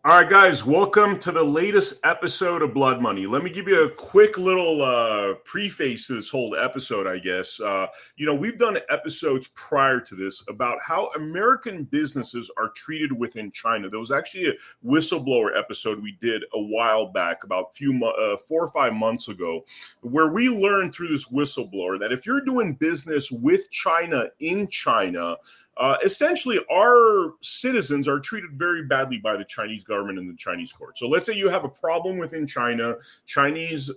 All right, guys, welcome to the latest episode of Blood Money. Let me give you a quick little preface to this whole episode, I guess. We've done episodes prior to this about how American businesses are treated within China. There was actually a whistleblower episode we did a while back, about 4 or 5 months ago, where we learned through this whistleblower that if you're doing business with China in China, essentially, our citizens are treated very badly by the Chinese government and the Chinese court. So let's say you have a problem within China, Chinese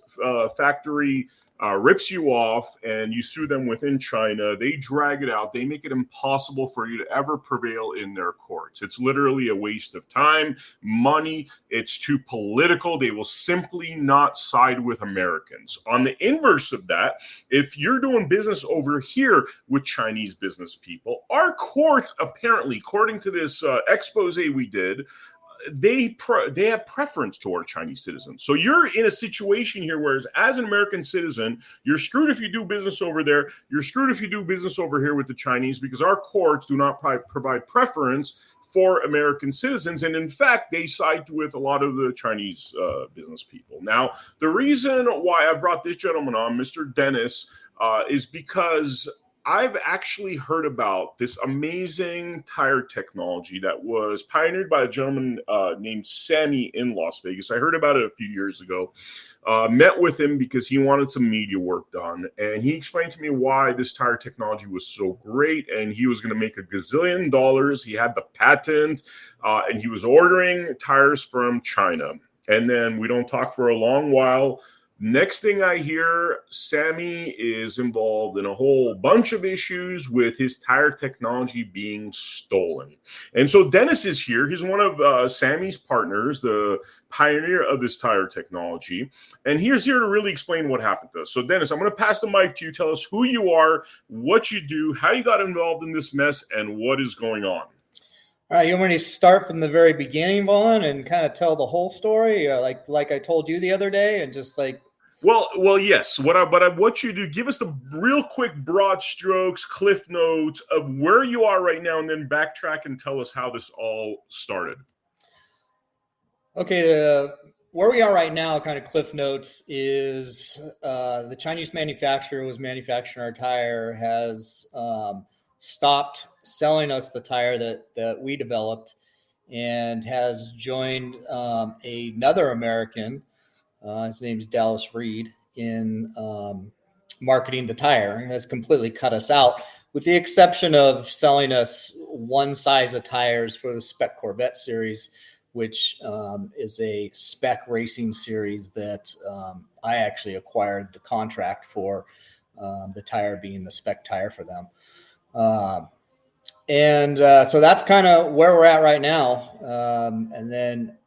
factory rips you off and you sue them within China. They drag it out. They make it impossible for you to ever prevail in their courts. It's literally a waste of time, money. It's too political. They will simply not side with Americans. On the inverse of that, if you're doing business over here with Chinese business people, our courts, apparently, according to this expose we did, they have preference toward Chinese citizens. So you're in a situation here, whereas as an American citizen, you're screwed if you do business over there. You're screwed if you do business over here with the Chinese, because our courts do not provide preference for American citizens. And in fact, they side with a lot of the Chinese business people. Now, the reason why I brought this gentleman on, Mr. Dennis, is because I've actually heard about this amazing tire technology that was pioneered by a gentleman named Sammy in Las Vegas. I heard about it a few years ago. Met with him because he wanted some media work done. And he explained to me why this tire technology was so great. And he was going to make $1 gazillion. He had the patent and he was ordering tires from China. And then we don't talk for a long while. Next thing I hear, Sammy is involved in a whole bunch of issues with his tire technology being stolen. And so Dennis is here. He's one of Sammy's partners, the pioneer of this tire technology. And he's here to really explain what happened to us. So Dennis, I'm going to pass the mic to you. Tell us who you are, what you do, how you got involved in this mess, and what is going on. All right, you want me to start from the very beginning, Vaughn, and kind of tell the whole story, like I told you the other day, and just like. Well, yes. What I want you to do, give us the real quick broad strokes, cliff notes of where you are right now, and then backtrack and tell us how this all started. Okay, where we are right now, kind of cliff notes, is the Chinese manufacturer was manufacturing our tire, has stopped selling us the tire that we developed, and has joined another American. His name's Dallas Reed, in marketing the tire, and has completely cut us out, with the exception of selling us one size of tires for the Spec Corvette series, which is a spec racing series that I actually acquired the contract for, the tire being the spec tire for them. So that's kind of where we're at right now. And then,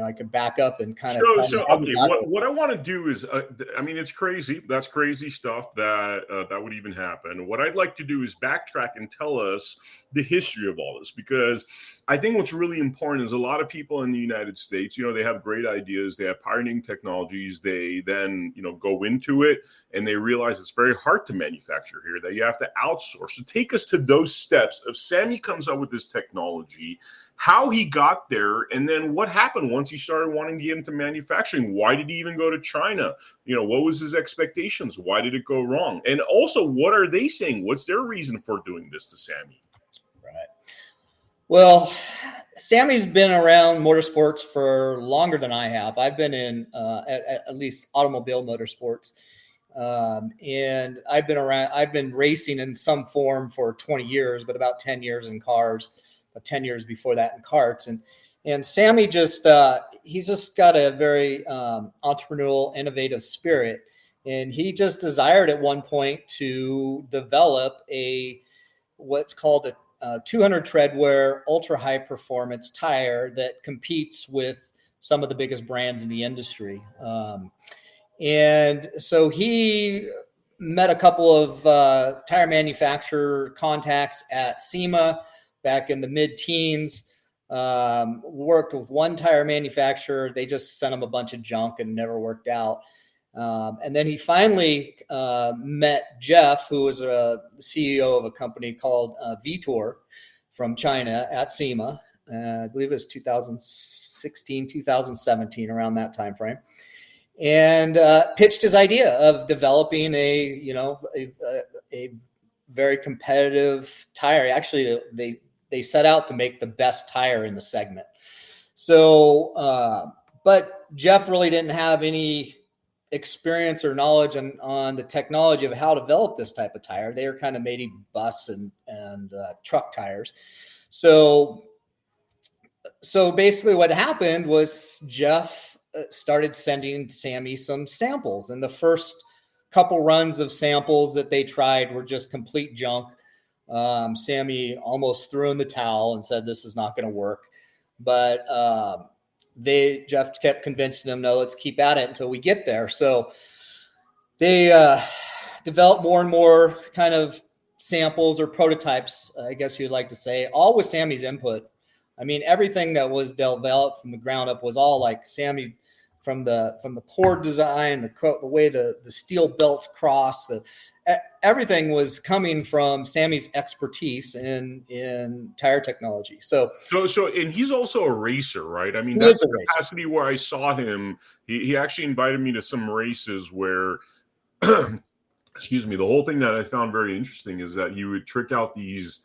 I could back up and kind of. Okay. What I want to do is, it's crazy. That's crazy stuff that would even happen. What I'd like to do is backtrack and tell us the history of all this, because I think what's really important is a lot of people in the United States, they have great ideas, they have pioneering technologies, they then, go into it and they realize it's very hard to manufacture here, that you have to outsource. So take us to those steps of Sammy comes up with this technology, how he got there, and then what happened once he started wanting to get into manufacturing. Why did he even go to China? What was his expectations? Why did it go wrong? And also, what are they saying? What's their reason for doing this to Sammy? Right. Well, Sammy's been around motorsports for longer than I have. I've been in at least automobile motorsports. And I've been racing in some form for 20 years, but about 10 years in cars. 10 years before that in karts. And Sammy he's just got a very entrepreneurial, innovative spirit. And he just desired at one point to develop what's called a 200 treadwear ultra high performance tire that competes with some of the biggest brands in the industry. And so he met a couple of tire manufacturer contacts at SEMA back in the mid-teens, worked with one tire manufacturer. They just sent him a bunch of junk and never worked out. And then he finally met Jeff, who was a CEO of a company called Vitor from China at SEMA. I believe it was 2016, 2017, around that time frame, and pitched his idea of developing a very competitive tire. Actually, they set out to make the best tire in the segment. So, but Jeff really didn't have any experience or knowledge on the technology of how to develop this type of tire. They were kind of made bus and truck tires. So basically what happened was Jeff started sending Sammy some samples, and the first couple runs of samples that they tried were just complete junk. Sammy almost threw in the towel and said, "This is not going to work." But Jeff kept convincing them, "No, let's keep at it until we get there." So they developed more and more kind of samples or prototypes, I guess you'd like to say, all with Sammy's input. I mean, everything that was developed from the ground up was all like Sammy, from the cord design, the way the steel belts cross, everything was coming from Sammy's expertise in tire technology. So, and he's also a racer, right? I mean, that's the capacity where I saw him. He actually invited me to some races where, excuse me, the whole thing that I found very interesting is that he would trick out these,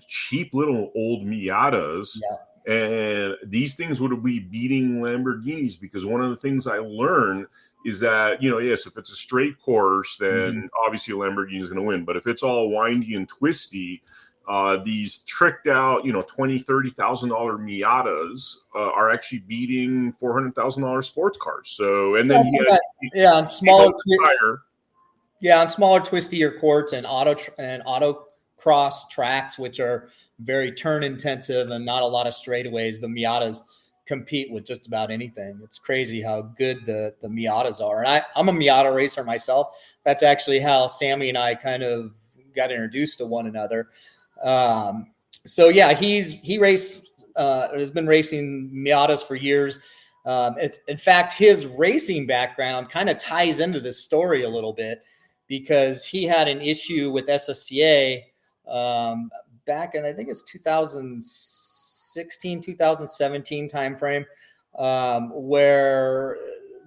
cheap little old Miatas. Yeah. And these things would be beating Lamborghinis, because one of the things I learned is that, yes, if it's a straight course, then obviously a Lamborghini is going to win. But if it's all windy and twisty, these tricked out, $20,000, $30,000 Miatas are actually beating $400,000 sports cars. So, and then on smaller on smaller, twistier courts and autocross tracks, which are very turn intensive and not a lot of straightaways, the Miatas compete with just about anything. It's crazy how good the Miatas are. And I'm a Miata racer myself. That's actually how Sammy and I kind of got introduced to one another. So yeah, he has been racing Miatas for years. In fact, his racing background kind of ties into this story a little bit, because he had an issue with SSCA back in, I think it's 2016, 2017 timeframe, where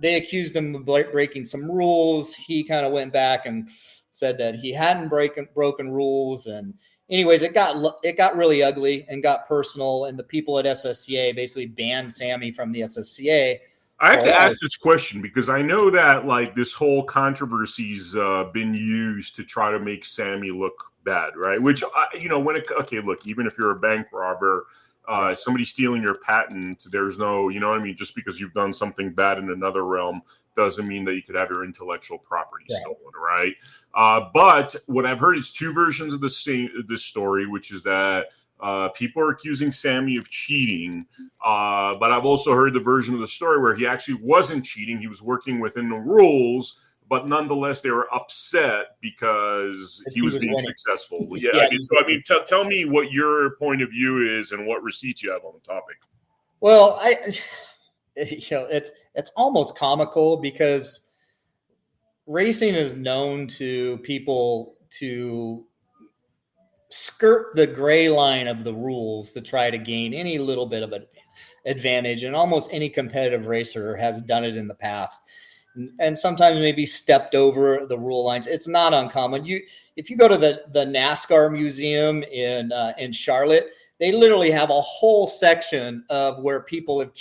they accused him of breaking some rules. He kind of went back and said that he hadn't broken rules. And anyways, it got really ugly and got personal. And the people at SSCA basically banned Sammy from the SSCA. I have to ask this question because I know that this whole controversy's been used to try to make Sammy look bad, right? Which, look, even if you're a bank robber, somebody stealing your patent, there's no, just because you've done something bad in another realm doesn't mean that you could have your intellectual property stolen, right? But what I've heard is two versions of this story, which is that people are accusing Sammy of cheating, but I've also heard the version of the story where he actually wasn't cheating. He was working within the rules, but nonetheless, they were upset because he was being successful. Yeah. Tell me what your point of view is and what receipts you have on the topic. Well, it's almost comical, because racing is known to people to skirt the gray line of the rules to try to gain any little bit of an advantage, and almost any competitive racer has done it in the past, and sometimes maybe stepped over the rule lines. It's not uncommon. If you go to the NASCAR museum in Charlotte, they literally have a whole section of where people have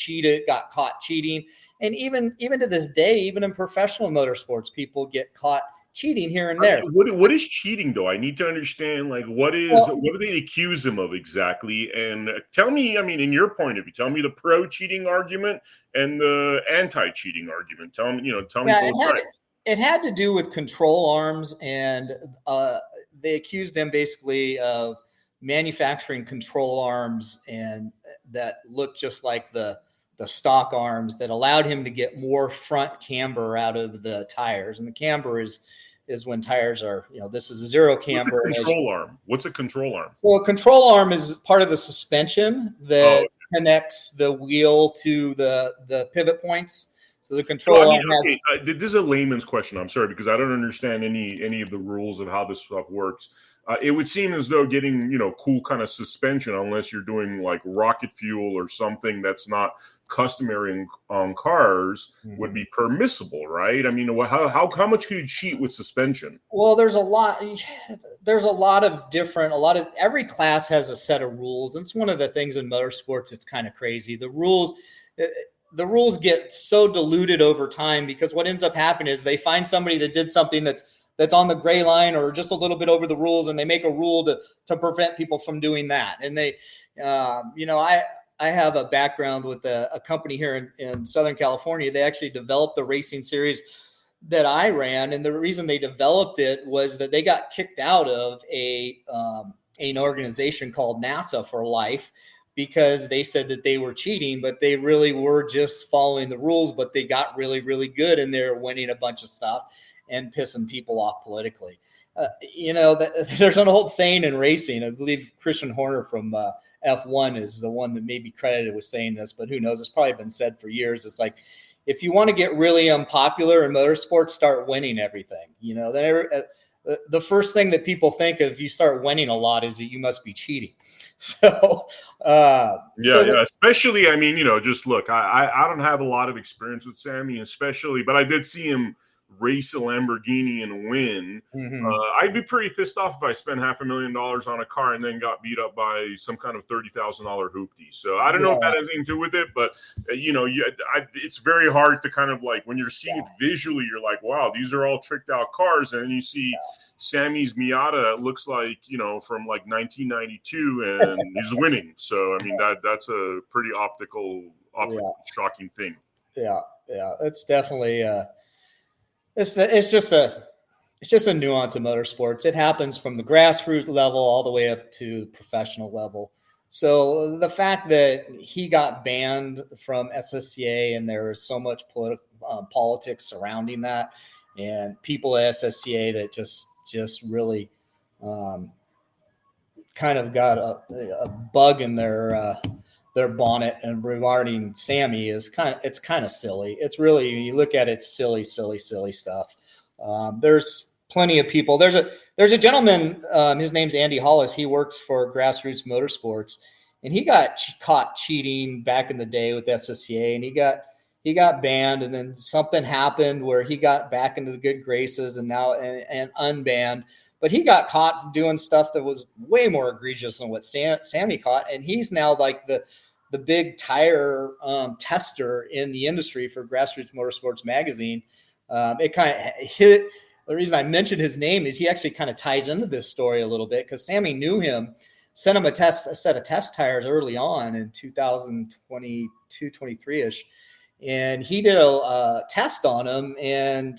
got caught cheating, and even to this day, even in professional motorsports, people get caught cheating here and there. What is cheating, though? I need to understand, what do they accuse him of exactly? And tell me, in your point of view, tell me the pro-cheating argument and the anti-cheating argument. Tell me both sides. It had to do with control arms, and they accused him basically of manufacturing control arms and that looked just like the stock arms, that allowed him to get more front camber out of the tires. And the camber is when tires are, this is a zero camber. What's a control arm? So a control arm is part of the suspension that connects the wheel to the pivot points. So the control arm has. This is a layman's question. I'm sorry, because I don't understand any of the rules of how this stuff works. it would seem as though getting, cool kind of suspension, unless you're doing like rocket fuel or something that's not customary on cars, would be permissible, right? I mean, how much could you cheat with suspension? Well, there's a lot of every class has a set of rules. And it's one of the things in motorsports. It's kind of crazy. The rules get so diluted over time, because what ends up happening is they find somebody that did something that's on the gray line or just a little bit over the rules, and they make a rule to prevent people from doing that. And they, I have a background with a company here in Southern California. They actually developed the racing series that I ran, and the reason they developed it was that they got kicked out of an organization called NASA for life, because they said that they were cheating, but they really were just following the rules. But they got really, really good, and they're winning a bunch of stuff and pissing people off politically. There's an old saying in racing. I believe Christian Horner from F1 is the one that may be credited with saying this, but who knows? It's probably been said for years. It's like, if you want to get really unpopular in motorsports, start winning everything. The first thing that people think of if you start winning a lot is that you must be cheating. So, especially, I mean, just look, I don't have a lot of experience with Sammy, especially, but I did see him race a Lamborghini and win. I'd be pretty pissed off if I spent $500,000 on a car and then got beat up by some kind of $30,000 hoopty. So I don't know if that has anything to do with it, but it's very hard to kind of like, when you're seeing it visually, you're like, wow, these are all tricked out cars. And then you see Sammy's Miata, it looks like, from like 1992, and he's winning. So, I mean, that's a pretty optical shocking thing. Yeah. It's definitely, it's just a nuance of motorsports. It happens from the grassroots level all the way up to the professional level. So the fact that he got banned from SSCA, and there was so much politics surrounding that, and people at SSCA that just really kind of got a bug in their bonnet, and regarding Sammy it's kind of silly. It's really, when you look at it, silly stuff. There's plenty of people. There's a gentleman, his name's Andy Hollis. He works for Grassroots Motorsports, and he got caught cheating back in the day with SSCA, and he got banned, and then something happened where he got back into the good graces and now and unbanned. But he got caught doing stuff that was way more egregious than what Sammy caught, and he's now like the big tire tester in the industry for Grassroots Motorsports magazine. It kind of hit. The reason I mentioned his name is he actually kind of ties into this story a little bit, because Sammy knew him, sent him a set of test tires early on in 2022, 23-ish. And he did a test on him and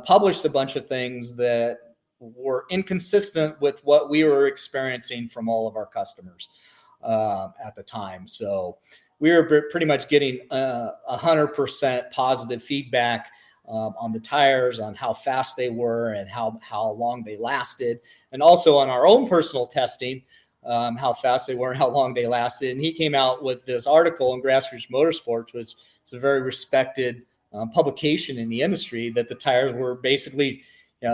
published a bunch of things that were inconsistent with what we were experiencing from all of our customers at the time. So we were pretty much getting 100% positive feedback on the tires, on how fast they were and how long they lasted, and also on our own personal testing, how fast they were and how long they lasted. And he came out with this article in Grassroots Motorsports, which is a very respected publication in the industry, that the tires were basically,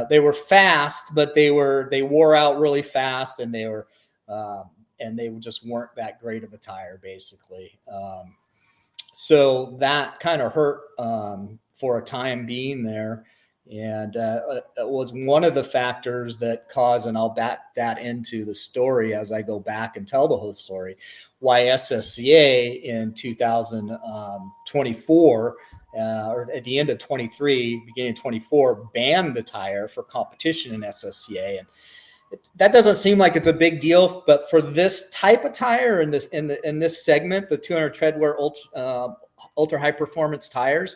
they were fast, but they wore out really fast, and they just weren't that great of a tire, basically. So that kind of hurt for a time being there. And it was one of the factors that caused, and I'll back that into the story as I go back and tell the whole story, why SSCA in 2024, or at the end of 23, beginning of 24, banned the tire for competition in SSCA. And that doesn't seem like it's a big deal, but for this type of tire in this segment, the 200 treadwear ultra high performance tires,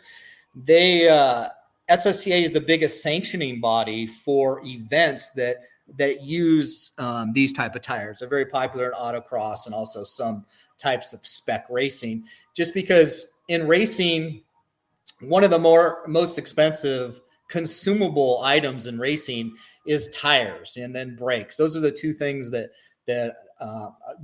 SSCA is the biggest sanctioning body for events that use these type of tires. They're very popular in autocross and also some types of spec racing, just because in racing, one of the most expensive consumable items in racing is tires, and then brakes. Those are the two things that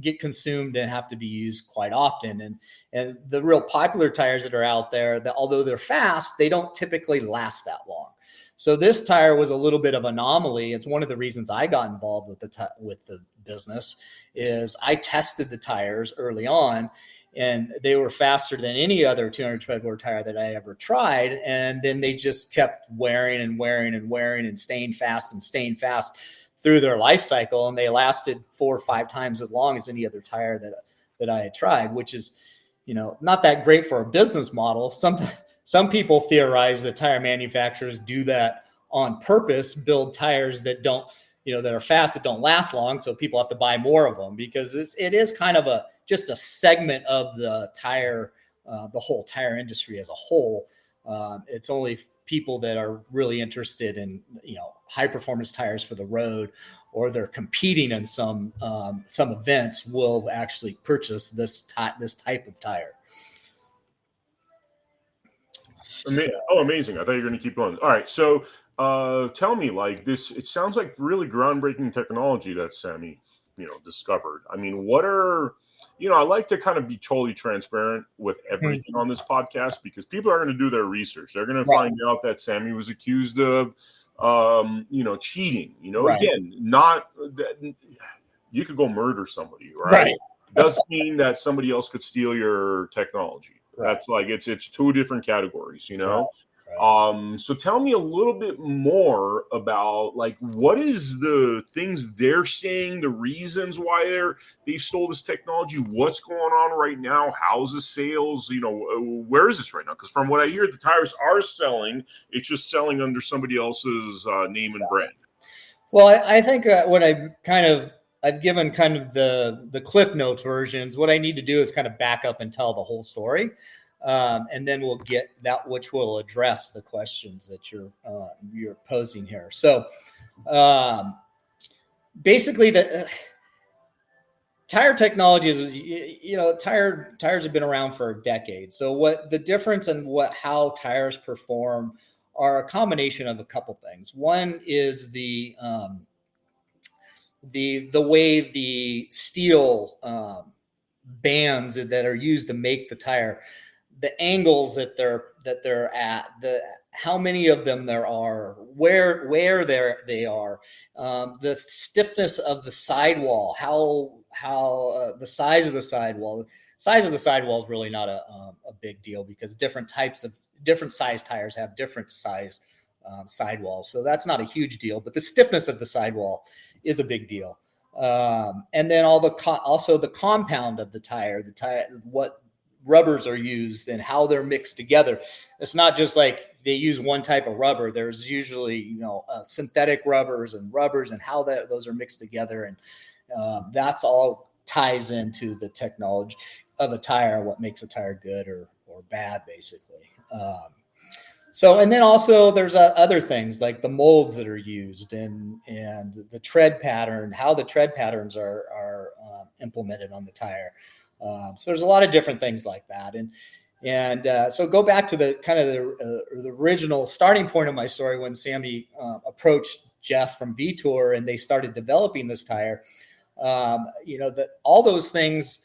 get consumed and have to be used quite often. And the real popular tires that are out there, that although they're fast, they don't typically last that long. So this tire was a little bit of an anomaly. It's one of the reasons I got involved with the business. Is I tested the tires early on, and they were faster than any other 200 tread bore tire that I ever tried. And then they just kept wearing and staying fast through their life cycle. And they lasted 4 or 5 times as long as any other tire that I had tried, which is, not that great for a business model. Some people theorize that tire manufacturers do that on purpose, build tires that don't, that are fast, that don't last long. So people have to buy more of them, because it is kind of just a segment of the tire, the whole tire industry as a whole. It's only people that are really interested in, high performance tires for the road, or they're competing in some events, will actually purchase this type of tire. Amazing. I thought you were going to keep going. All right. So tell me, like this, it sounds like really groundbreaking technology that Sammy, discovered. I mean, what are, I like to kind of be totally transparent with everything on this podcast, because people are going to do their research. They're going to find out that Sammy was accused of, cheating, Right. Again, not that you could go murder somebody, right? Doesn't mean that somebody else could steal your technology. Right. That's like, it's 2 different categories, Right. So tell me a little bit more about, like, what is the things they're saying, the reasons why they stole this technology, what's going on right now, how's the sales, where is this right now? Because from what I hear, the tires are selling, it's just selling under somebody else's name and brand. Well, I think what I've given kind of the Cliff Notes versions. What I need to do is kind of back up and tell the whole story. And then we'll get that, which will address the questions that you're posing here. So basically, the tire technology is, tires have been around for decades. So what the difference in how tires perform are a combination of a couple things. One is the way the steel bands that are used to make the tire, the angles that they're at, how many of them there are, where they are, the stiffness of the sidewall, how the size of the sidewall. Size of the sidewall is really not a big deal, because different size tires have different size sidewalls, so that's not a huge deal. But the stiffness of the sidewall is a big deal. And then also the compound of the tire, what rubbers are used and how they're mixed together. It's not just like they use one type of rubber. There's usually, synthetic rubbers and how those are mixed together. And that's all ties into the technology of a tire, what makes a tire good or bad, basically. And then also there's other things like the molds that are used and the tread pattern, how the tread patterns are implemented on the tire. So there's a lot of different things like that. And so go back to the kind of the original starting point of my story, when Sammy approached Jeff from Vetour and they started developing this tire. All those things,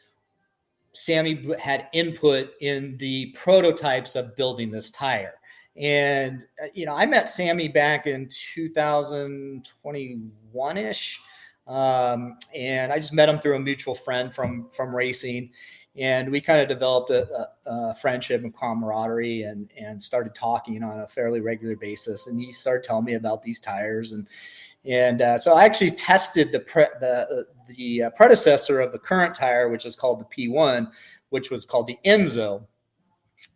Sammy had input in the prototypes of building this tire. And, I met Sammy back in 2021-ish. And I just met him through a mutual friend from racing. And we kind of developed a friendship and camaraderie and started talking on a fairly regular basis. And he started telling me about these tires. And so I actually tested the predecessor of the current tire, which is called the P1, which was called the Enzo.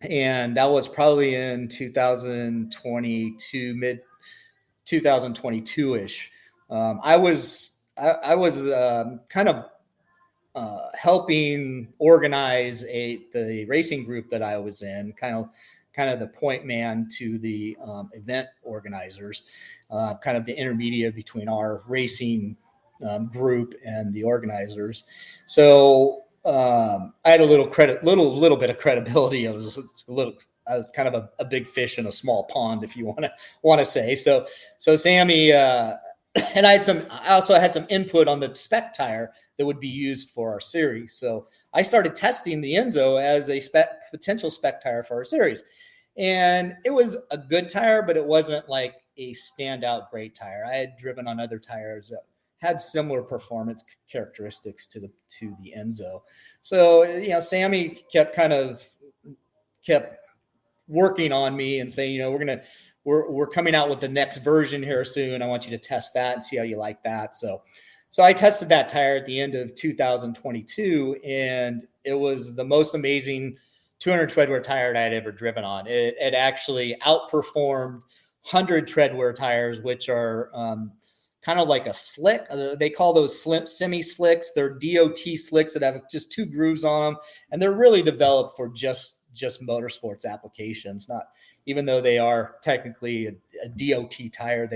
And that was probably in 2022, mid 2022-ish. I was kind of helping organize the racing group that I was in, kind of the point man to the event organizers, kind of the intermediate between our racing group and the organizers. So I had a little bit of credibility. I was kind of a big fish in a small pond, if you want to say. So Sammy and I also had some input on the spec tire that would be used for our series. So I started testing the Enzo as a potential spec tire for our series. And it was a good tire, but it wasn't like a standout great tire. I had driven on other tires that had similar performance characteristics to the Enzo. So, Sammy kept working on me and saying, we're coming out with the next version here soon. I want you to test that and see how you like that. So I tested that tire at the end of 2022, and it was the most amazing 200 treadwear tire I had ever driven on. It actually outperformed 100 treadwear tires, which are kind of like a slick. They call those semi-slicks. They're DOT slicks that have just 2 grooves on them, and they're really developed for just motorsports applications. Not even though they are technically a DOT tire,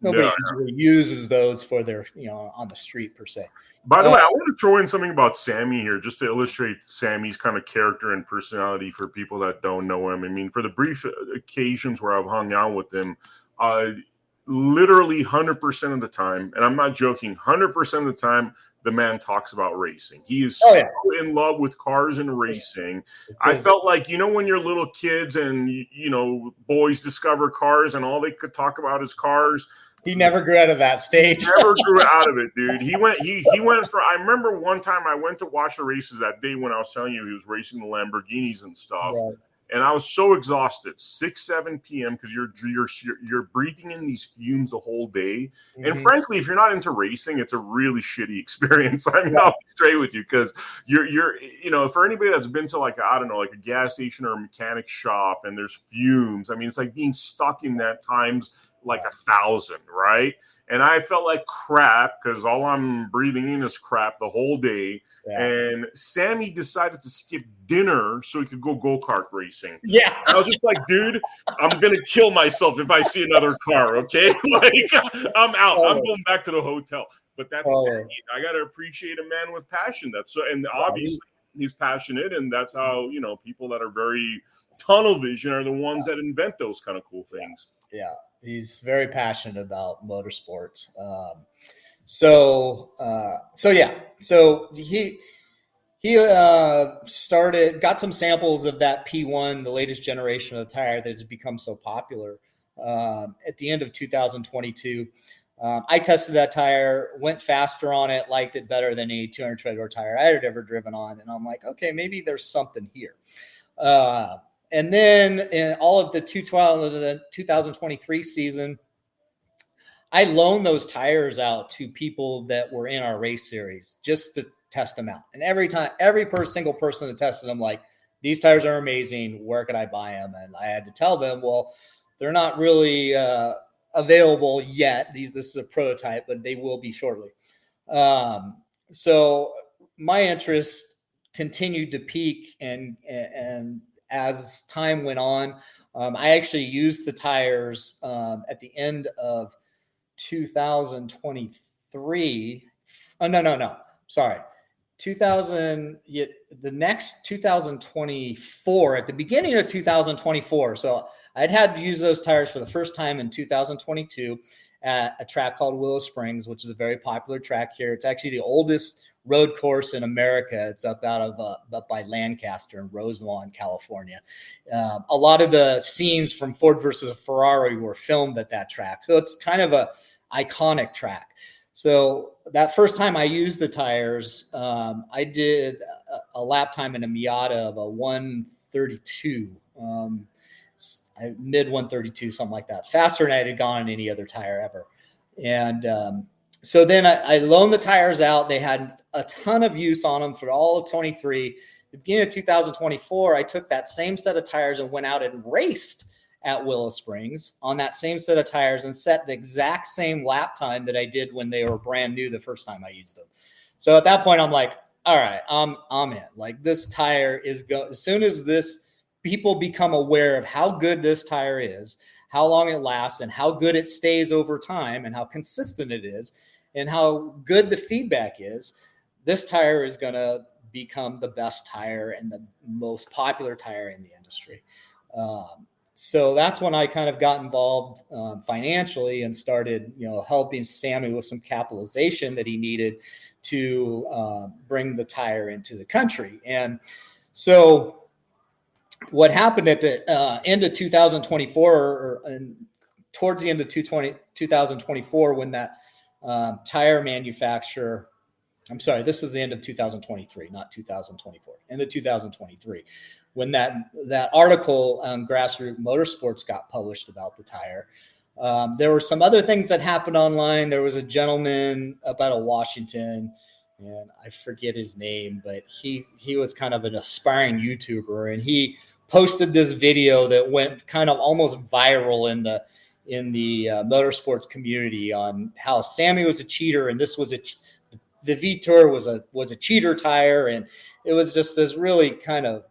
nobody usually uses those for their on the street per se. By the way, I want to throw in something about Sammy here, just to illustrate Sammy's kind of character and personality for people that don't know him. I mean, for the brief occasions where I've hung out with him, literally 100% of the time, and I'm not joking, 100% of the time, the man talks about racing. He is so in love with cars and racing. I felt like, when you're little kids and, boys discover cars and all they could talk about is cars. He never grew out of that stage. Never grew out of it, dude. He went for, I remember one time I went to watch the races that day when I was telling you he was racing the Lamborghinis and stuff. Right. And I was so exhausted, 6, 7 p.m. because you're breathing in these fumes the whole day. Mm-hmm. And frankly, if you're not into racing, it's a really shitty experience. I mean, I'll be straight with you because you're for anybody that's been to like a gas station or a mechanic shop and there's fumes. I mean, it's like being stuck in that times like 1,000, right? And I felt like crap because all I'm breathing in is crap the whole day. Yeah. And Sammy decided to skip dinner so he could go go-kart racing. Yeah. And I was just like, dude, I'm going to kill myself if I see another car, okay? Like, I'm out. I'm going back to the hotel. But that's Sammy. I got to appreciate a man with passion. And obviously he's passionate, and that's how, people that are very tunnel vision are the ones that invent those kind of cool things. Yeah. He's very passionate about motorsports. So he got some samples of that P1, the latest generation of the tire that has become so popular at the end of 2022. I tested that tire, went faster on it, liked it better than any 200 treadwear tire I had ever driven on. And I'm like, okay, maybe there's something here. And then in all of the 2023 season, I loaned those tires out to people that were in our race series just to test them out. And every single person that tested them, like, these tires are amazing. Where could I buy them? And I had to tell them, well, they're not really available yet. This is a prototype, but they will be shortly. So my interest continued to peak, and as time went on, I actually used the tires at the end of 2023. Oh, no. Sorry. 2024, at the beginning of 2024. So I'd had to use those tires for the first time in 2022 at a track called Willow Springs, which is a very popular track here. It's actually the oldest road course in America. It's up by Lancaster in Roselawn, California. A lot of the scenes from Ford versus Ferrari were filmed at that track. So it's kind of a iconic track. So that first time I used the tires, I did a lap time in a Miata of a 132, mid 132, something like that. Faster than I had gone on any other tire ever. And so then I loaned the tires out. They had a ton of use on them for all of 23. The beginning of 2024, I took that same set of tires and went out and raced at Willow Springs on that same set of tires and set the exact same lap time that I did when they were brand new the first time I used them. So at that point, I'm like, all right, I'm in. Like, this tire is as soon as people become aware of how good this tire is, how long it lasts, and how good it stays over time, and how consistent it is, and how good the feedback is, this tire is going to become the best tire and the most popular tire in the industry. So that's when I kind of got involved financially and started, helping Sammy with some capitalization that he needed to bring the tire into the country. And so what happened at the end of 2024, and towards the end of 2024, when that tire manufacturer, I'm sorry, this is the end of 2023, not 2024, end of 2023, when that article on Grassroots Motorsports got published about the tire. There were some other things that happened online. There was a gentleman up out of Washington, and I forget his name, but he was kind of an aspiring YouTuber, and he posted this video that went kind of almost viral in the motorsports community on how Sammy was a cheater, and this was the V-Tour was a cheater tire, and it was just this really kind of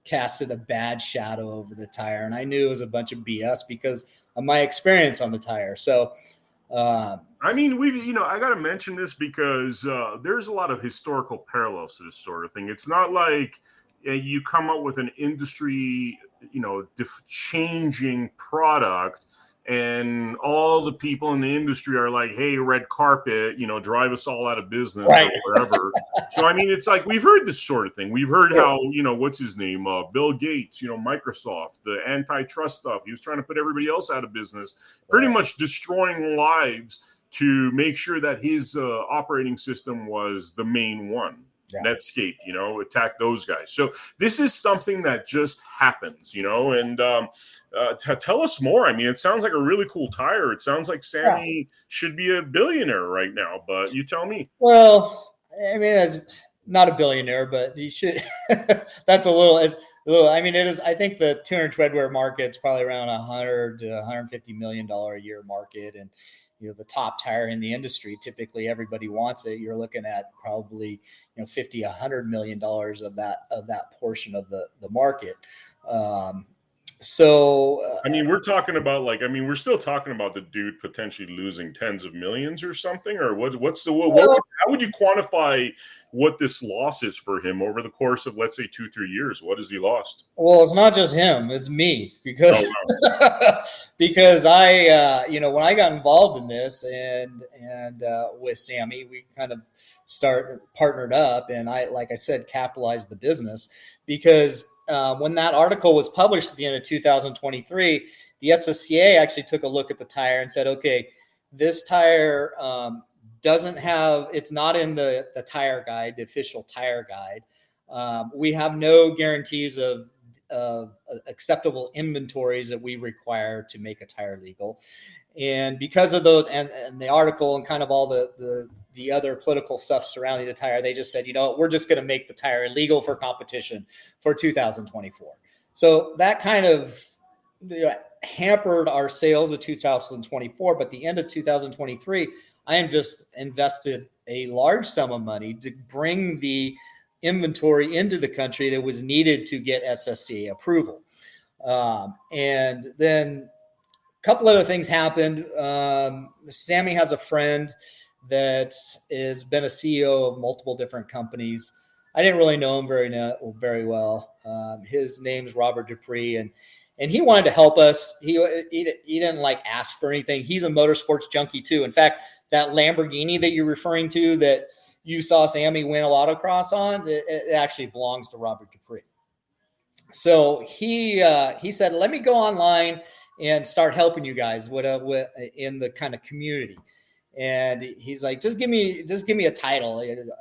casted a bad shadow over the tire. And I knew it was a bunch of BS because of my experience on the tire. So, I got to mention this because there's a lot of historical parallels to this sort of thing. It's not like you come up with an industry, changing product, and all the people in the industry are like, hey, red carpet, drive us all out of business, right, or whatever. So, it's like, we've heard this sort of thing. We've heard how, what's his name? Bill Gates, Microsoft, the antitrust stuff. He was trying to put everybody else out of business, pretty much destroying lives to make sure that his operating system was the main one. Yeah. Netscape, attack those guys. So this is something that just happens, and tell us more. It sounds like a really cool tire. It sounds like Sammy should be a billionaire right now, but you tell me. Well, it's not a billionaire, but he should. That's a little. It is. I think the 200 treadwear market's probably around $100 to $150 million a year market, and the top tire in the industry, typically everybody wants it. You're looking at probably, $50, $100 million of that portion of the market. We're talking about we're still talking about the dude potentially losing tens of millions or something, or how would you quantify what this loss is for him over the course of, let's say, 2-3 years? What has he lost? Well, it's not just him, it's me, because because I, when I got involved in this and with Sammy, we kind of partnered up, and I, like I said, capitalized the business, because when that article was published at the end of 2023, the SSCA actually took a look at the tire and said, okay, this tire it's not in the tire guide, the official tire guide. We have no guarantees of acceptable inventories that we require to make a tire legal. And because of those and the article and kind of all the other political stuff surrounding the tire, they just said, we're just going to make the tire illegal for competition for 2024. So that kind of hampered our sales of 2024. But the end of 2023, I invested a large sum of money to bring the inventory into the country that was needed to get SSCA approval. And then a couple other things happened. Sammy has a friend that has been a CEO of multiple different companies. I didn't really know him very well. His name's Robert Dupree, and he wanted to help us. He didn't ask for anything. He's a motorsports junkie too. In fact, that Lamborghini that you're referring to that you saw Sammy win a autocross on, it actually belongs to Robert Dupree. So he said, let me go online and start helping you guys with in the kind of community. And he's like, just give me a title, and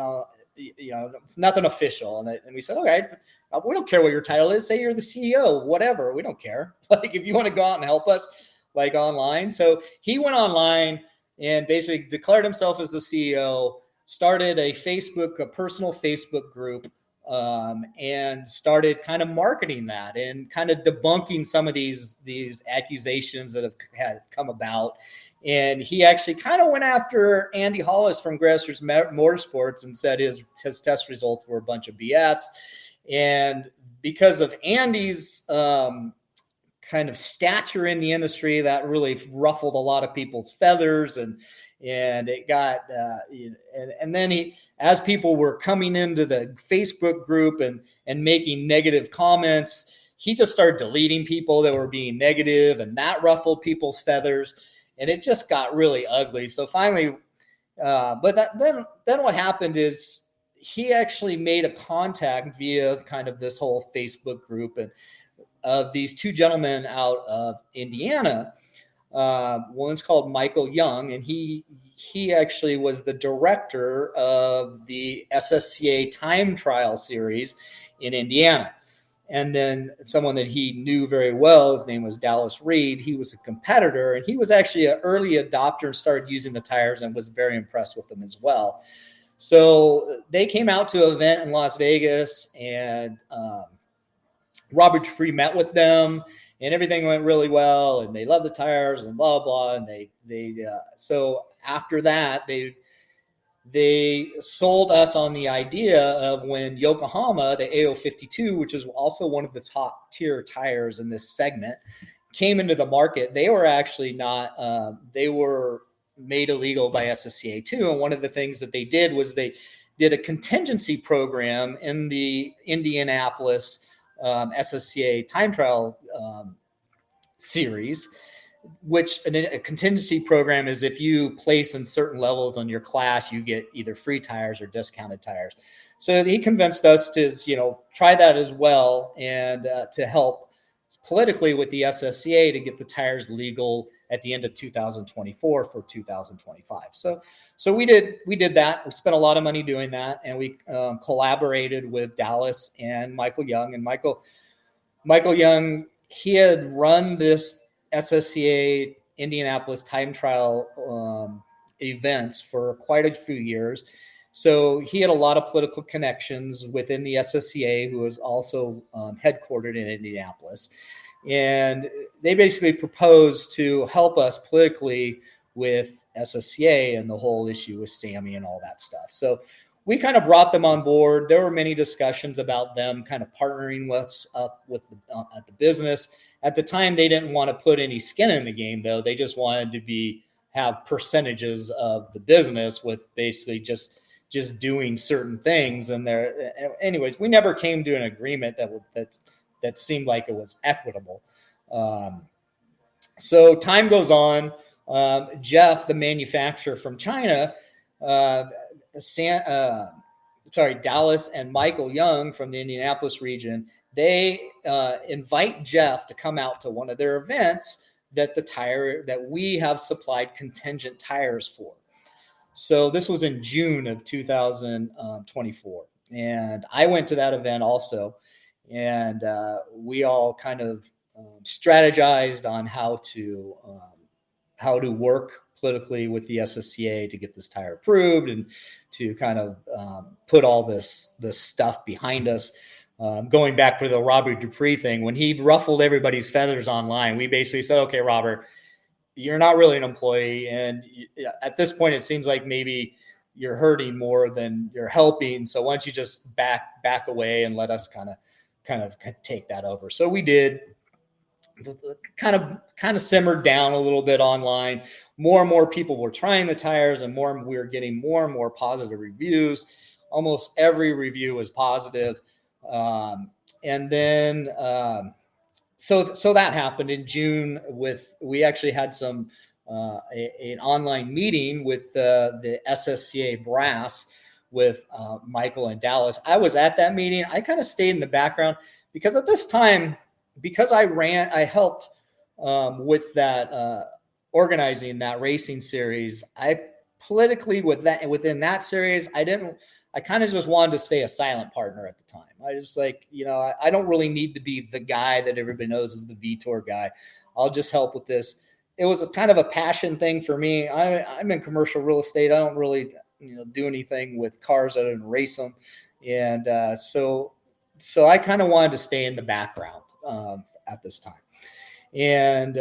I'll, it's nothing official. And we said, all right, we don't care what your title is. Say you're the CEO, whatever. We don't care. If you want to go out and help us, online. So he went online and basically declared himself as the CEO, started a personal Facebook group, and started kind of marketing that and kind of debunking some of these accusations that had come about. And he actually kind of went after Andy Hollis from Grassroots Motorsports and said his test results were a bunch of BS. And because of Andy's kind of stature in the industry, that ruffled a lot of people's feathers, and it got and then as people were coming into the Facebook group and making negative comments, he just started deleting people that were being negative, and that ruffled people's feathers, and it just got really ugly. So finally, then what happened is he actually made a contact via kind of this whole Facebook group and of these two gentlemen out of Indiana. One's called Michael Young, and he actually was the director of the SSCA time trial series in Indiana. And then someone that he knew very well, his name was Dallas Reed. He was a competitor, and he was actually an early adopter and started using the tires and was very impressed with them as well. So they came out to an event in Las Vegas, and Robert Free met with them, and everything went really well, and they loved the tires and blah, blah. And so after that, they sold us on the idea of when Yokohama, the AO52, which is also one of the top tier tires in this segment, came into the market. They were actually not, they were made illegal by SSCA too. And one of the things that they did was they did a contingency program in the Indianapolis SSCA time trial series, which a contingency program is if you place in certain levels on your class, you get either free tires or discounted tires. So he convinced us to, try that as well, and to help politically with the SSCA to get the tires legal at the end of 2024 for 2025. So we did that. We spent a lot of money doing that, and we collaborated with Dallas and Michael Young. And Michael Young, he had run this SSCA Indianapolis time trial events for quite a few years. So he had a lot of political connections within the SSCA, who was also headquartered in Indianapolis. And they basically proposed to help us politically with SSCA and the whole issue with Sammy and all that stuff. So we kind of brought them on board. There were many discussions about them kind of partnering at the business. At the time, they didn't want to put any skin in the game, though. They just wanted to have percentages of the business with basically just doing certain things. And anyways, we never came to an agreement that seemed like it was equitable. So time goes on. Jeff, the manufacturer from China, Dallas and Michael Young from the Indianapolis region, they invite Jeff to come out to one of their events that we have supplied contingent tires for. So this was in June of 2024. And I went to that event also. And we all kind of strategized on how to work politically with the SSCA to get this tire approved and to kind of put all this stuff behind us. Going back to the Robert Dupree thing, when he ruffled everybody's feathers online, we basically said, okay, Robert, you're not really an employee. And at this point, it seems like maybe you're hurting more than you're helping. So why don't you just back away and let us kind of take that over. So we did. Kind of simmered down a little bit online. More and more people were trying the tires, and we were getting more and more positive reviews. Almost every review was positive. And then, so that happened in June. We actually had an online meeting with the SSCA brass with Michael and Dallas. I was at that meeting. I kind of stayed in the background because at this time, because I helped with that organizing that racing series. I politically within that series, I kind of just wanted to stay a silent partner at the time. I just I don't really need to be the guy that everybody knows as the VTOR guy. I'll just help with this. It was a kind of a passion thing for me. I'm in commercial real estate. I don't really do anything with cars other than race them, and so I kind of wanted to stay in the background at this time. And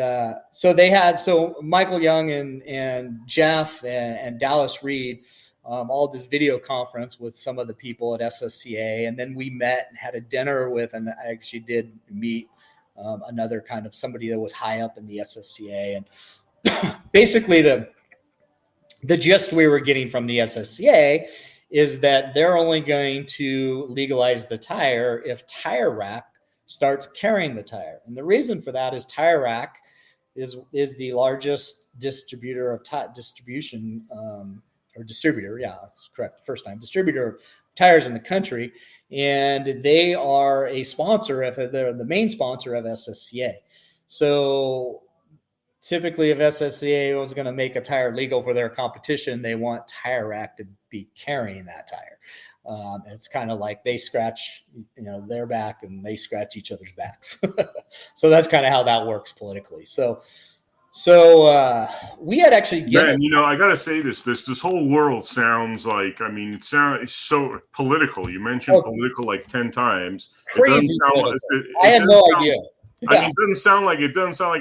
so Michael Young and Jeff and Dallas Reed all this video conference with some of the people at SSCA, and then we met and had a dinner with, and I actually did meet another kind of somebody that was high up in the SSCA, and basically the gist we were getting from the SSCA is that they're only going to legalize the tire if Tire Rack starts carrying the tire. And the reason for that is Tire Rack is the largest distributor of distributor. Yeah, that's correct. First time distributor of tires in the country. And they are a sponsor they're the main sponsor of SSCA. So typically if SSCA was going to make a tire legal for their competition, they want Tire Rack to be carrying that tire. It's kind of like they scratch, their back and they scratch each other's backs. So that's kind of how that works politically. So we had actually given. Man, I got to say this whole world sounds like, it sounds so political. You mentioned political like 10 times. Crazy. I had no idea. Yeah. It doesn't sound like,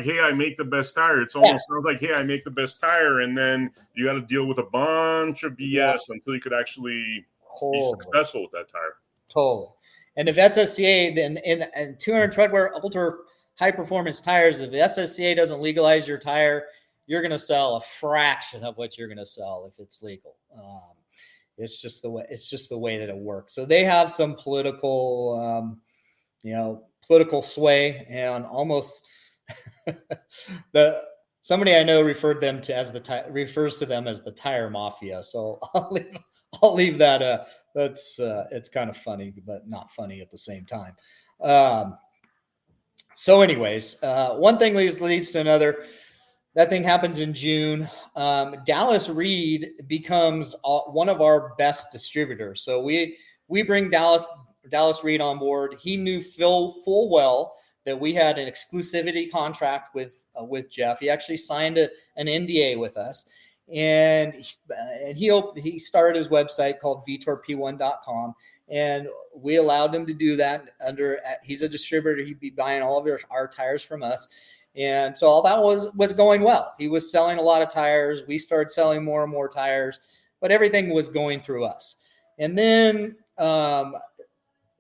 hey, I make the best tire. It almost sounds like, hey, I make the best tire. And then you got to deal with a bunch of BS until you could actually be successful with that tire. Totally. And if SSCA, then in 200 treadwear ultra high performance tires, if the SSCA doesn't legalize your tire, you're going to sell a fraction of what you're going to sell if it's legal. It's just the way that it works. So they have some political, political sway, and almost somebody I know refers to them as the tire mafia. So I'll leave that. It's kind of funny, but not funny at the same time. So anyways, one thing leads to another. That thing happens in June. Dallas Reed becomes one of our best distributors. So we bring Dallas Reed on board. He knew full well that we had an exclusivity contract with Jeff. He actually signed an NDA with us. And he started his website called VTORP1.com, and we allowed him to do that he's a distributor. He'd be buying all of our tires from us. And so all that was going well. He was selling a lot of tires. We started selling more and more tires, but everything was going through us. And then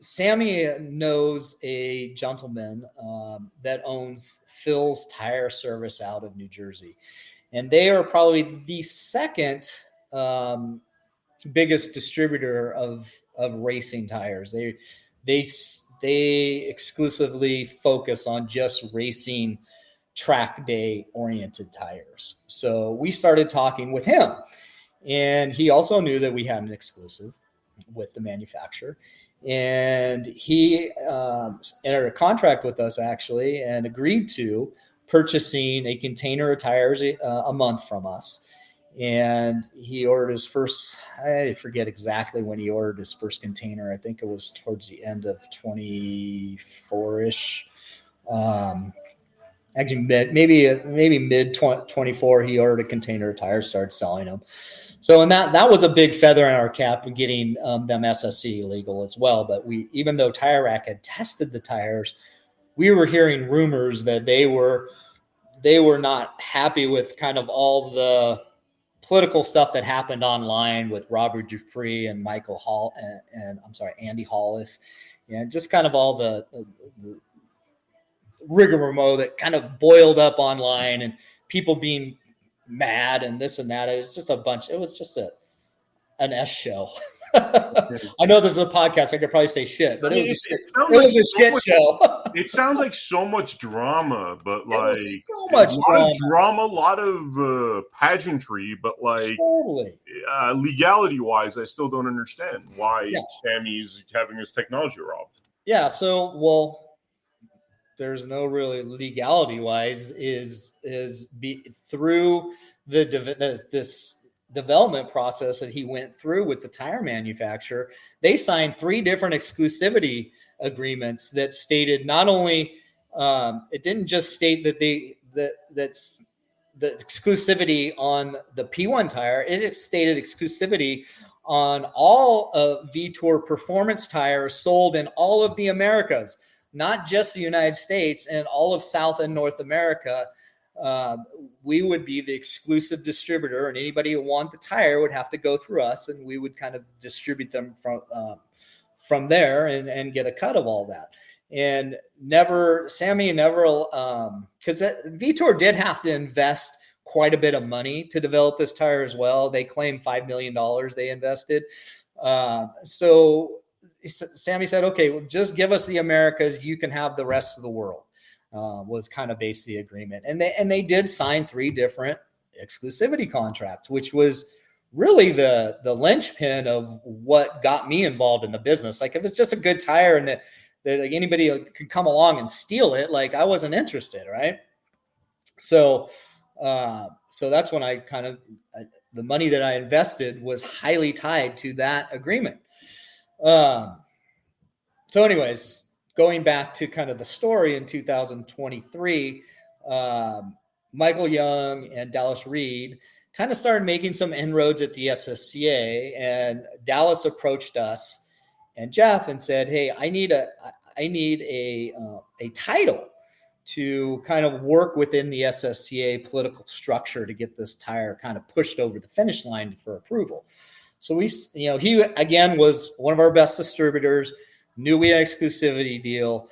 Sammy knows a gentleman that owns Phil's Tire Service out of New Jersey. And they are probably the second biggest distributor of racing tires. They exclusively focus on just racing track day oriented tires. So we started talking with him, and he also knew that we had an exclusive with the manufacturer. And he entered a contract with us actually and agreed to purchasing a container of tires a month from us. And he ordered his first, I forget exactly when he ordered his first container. I think it was towards the end of 24-ish. Actually, maybe mid 24, he ordered a container of tires, started selling them. So, and that was a big feather in our cap of getting them SSC legal as well. But even though Tire Rack had tested the tires, we were hearing rumors that they were not happy with kind of all the political stuff that happened online with Robert Dupree and Michael Hall and Andy Hollis, and just kind of all the rigmarole that kind of boiled up online and people being mad and this and that. It was just a bunch. It was just an S show. I know this is a podcast. I could probably say shit, but it was a shit show. It sounds like so much drama, but like so much drama, a lot of pageantry, but like totally. Legality-wise, I still don't understand why Sammy's having his technology robbed. Yeah, so there's no really legality-wise through this development process that he went through with the tire manufacturer. They signed 3 different exclusivity agreements that stated not only it didn't just state that that's the exclusivity on the P1 tire, it stated exclusivity on all of VTOR performance tires sold in all of the Americas, not just the United States, and all of South and North America. We would be the exclusive distributor, and anybody who wanted the tire would have to go through us, and we would kind of distribute them from there and get a cut of all that. And Sammy never, because VTOR did have to invest quite a bit of money to develop this tire as well. They claim $5 million they invested. So Sammy said, okay, well, just give us the Americas. You can have the rest of the world, was kind of basically the agreement. And they did sign 3 different exclusivity contracts, which was really the linchpin of what got me involved in the business. Like if it's just a good tire and that like anybody could come along and steal it, like I wasn't interested. Right. So that's when I kind of, the money that I invested was highly tied to that agreement. So anyways, going back to kind of the story in 2023, Michael Young and Dallas Reed kind of started making some inroads at the SSCA, and Dallas approached us and Jeff and said, hey, I need a title to kind of work within the SSCA political structure to get this tire kind of pushed over the finish line for approval. So he again was one of our best distributors, knew we had an exclusivity deal.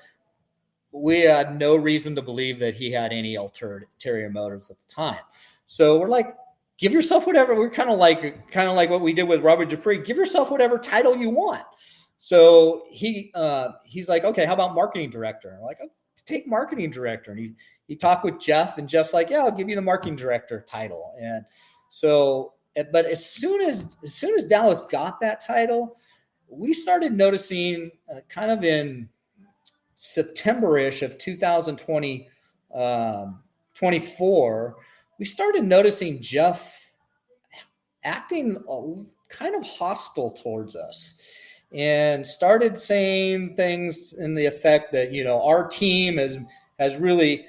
We had no reason to believe that he had any ulterior motives at the time. So we're like, give yourself whatever. We're kind of like what we did with Robert Dupree. Give yourself whatever title you want. So he's like, okay, how about marketing director? And we're like, oh, take marketing director. And he talked with Jeff, and Jeff's like, yeah, I'll give you the marketing director title. And so, but as soon as Dallas got that title, we started noticing kind of in September-ish of 2024, we started noticing Jeff acting kind of hostile towards us, and started saying things in the effect that, our team has really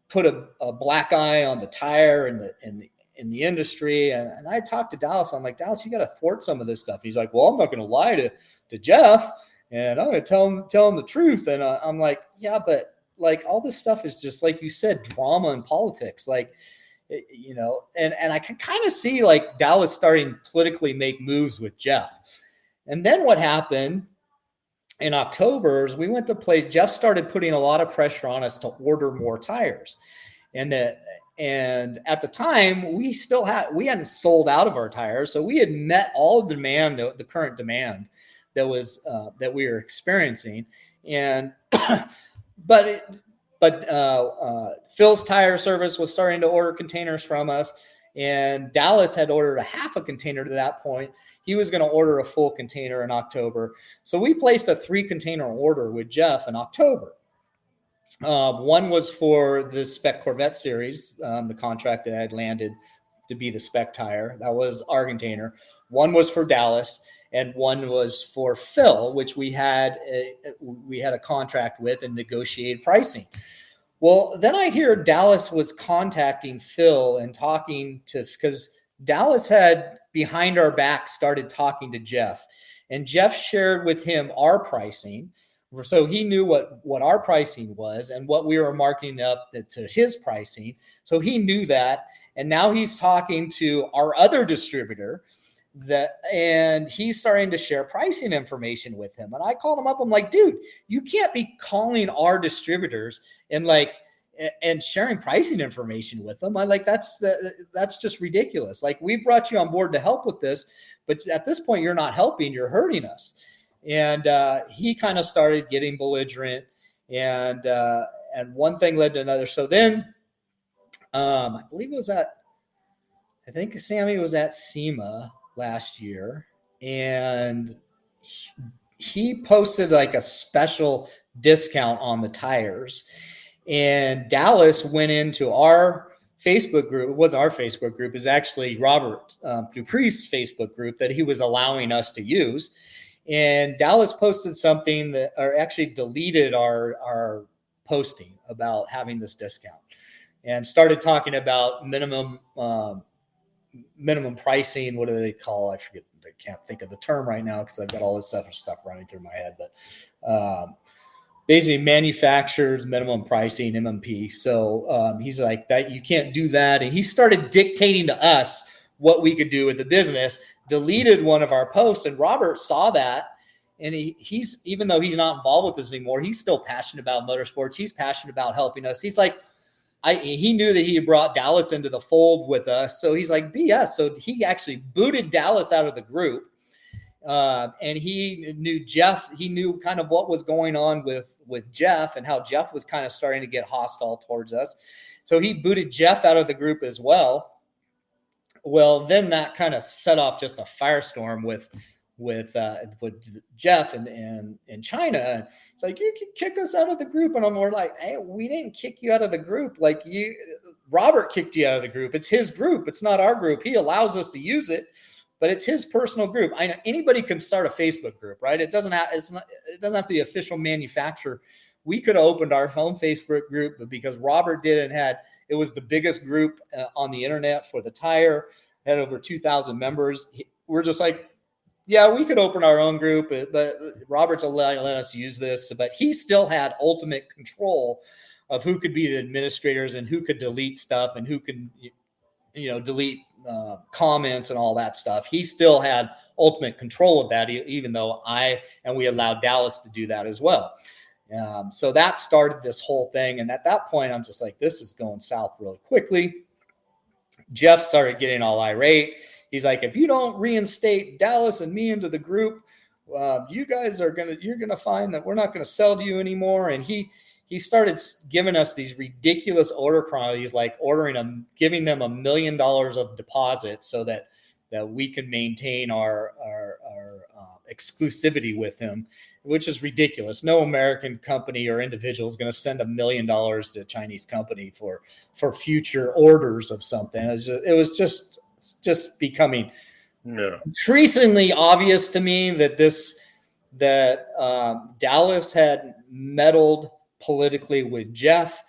put a black eye on the tire in the industry. And I talked to Dallas. I'm like, Dallas, you got to thwart some of this stuff. He's like, well, I'm not going to lie to Jeff, and I'm going to tell him the truth. And I'm like, yeah, but like all this stuff is just, like you said, drama and politics. Like, and I can kind of see like Dallas starting to politically make moves with Jeff. And then what happened in October is we went to place. Jeff started putting a lot of pressure on us to order more tires. And at the time we hadn't sold out of our tires. So we had met all the demand, the current demand that we were experiencing. And, but Phil's Tire Service was starting to order containers from us, and Dallas had ordered a half a container to that point. He was going to order a full container in October. So we placed a 3-container order with Jeff in October. One was for the Spec Corvette series, the contract that I had landed to be the spec tire. That was our container. One was for Dallas, and one was for Phil, which we had a contract with and negotiated pricing. Well, then I hear Dallas was contacting Phil and because Dallas had behind our back started talking to Jeff, and Jeff shared with him our pricing. So he knew what our pricing was and what we were marketing up to his pricing. So he knew that. And now he's talking to our other distributor and he's starting to share pricing information with him. And I called him up. I'm like, dude, you can't be calling our distributors and sharing pricing information with them. That's just ridiculous. Like, we brought you on board to help with this, but at this point you're not helping, you're hurting us. And he kind of started getting belligerent, and one thing led to another. So then I believe I think Sammy was at SEMA last year, and he posted like a special discount on the tires. And Dallas went into our Facebook group. It wasn't our Facebook group. It's actually Robert Dupree's Facebook group that he was allowing us to use. And Dallas posted something or actually deleted our posting about having this discount, and started talking about minimum pricing. What do they call? I forget. I can't think of the term right now because I've got all this other stuff running through my head. But basically, manufacturers minimum pricing, MMP. So he's like, that you can't do that, and he started dictating to us what we could do with the business. Deleted one of our posts, and Robert saw that, and he's even though he's not involved with this anymore, he's still passionate about motorsports. He's passionate about helping us. He's like, he knew that he had brought Dallas into the fold with us, so he's like, BS. So he actually booted Dallas out of the group, And he knew Jeff. He knew kind of what was going on with Jeff and how Jeff was kind of starting to get hostile towards us. So he booted Jeff out of the group as well. Well, then that kind of set off just a firestorm with Jeff and China. It's like, you can kick us out of the group, and we're like, hey, we didn't kick you out of the group. Like, Robert kicked you out of the group. It's his group. It's not our group. He allows us to use it, but it's his personal group. I know anybody can start a Facebook group, right? It doesn't have to be official manufacturer. We could have opened our own Facebook group, but because Robert did and it was the biggest group on the internet for the tire, had over 2,000 members. We're just like, yeah, we could open our own group, but Robert's let us use this. But he still had ultimate control of who could be the administrators and who could delete stuff and who could, delete comments and all that stuff. He still had ultimate control of that, even though we allowed Dallas to do that as well. So that started this whole thing. And at that point, I'm just like, this is going south really quickly. Jeff started getting all irate. He's like, if you don't reinstate Dallas and me into the group, you guys you're gonna find that we're not gonna sell to you anymore. And he started giving us these ridiculous order quantities, like giving them $1 million of deposit so that we can maintain our exclusivity with him, which is ridiculous. No American company or individual is going to send $1 million to a Chinese company for future orders of something. It was just becoming increasingly obvious to me that Dallas had meddled politically with Jeff,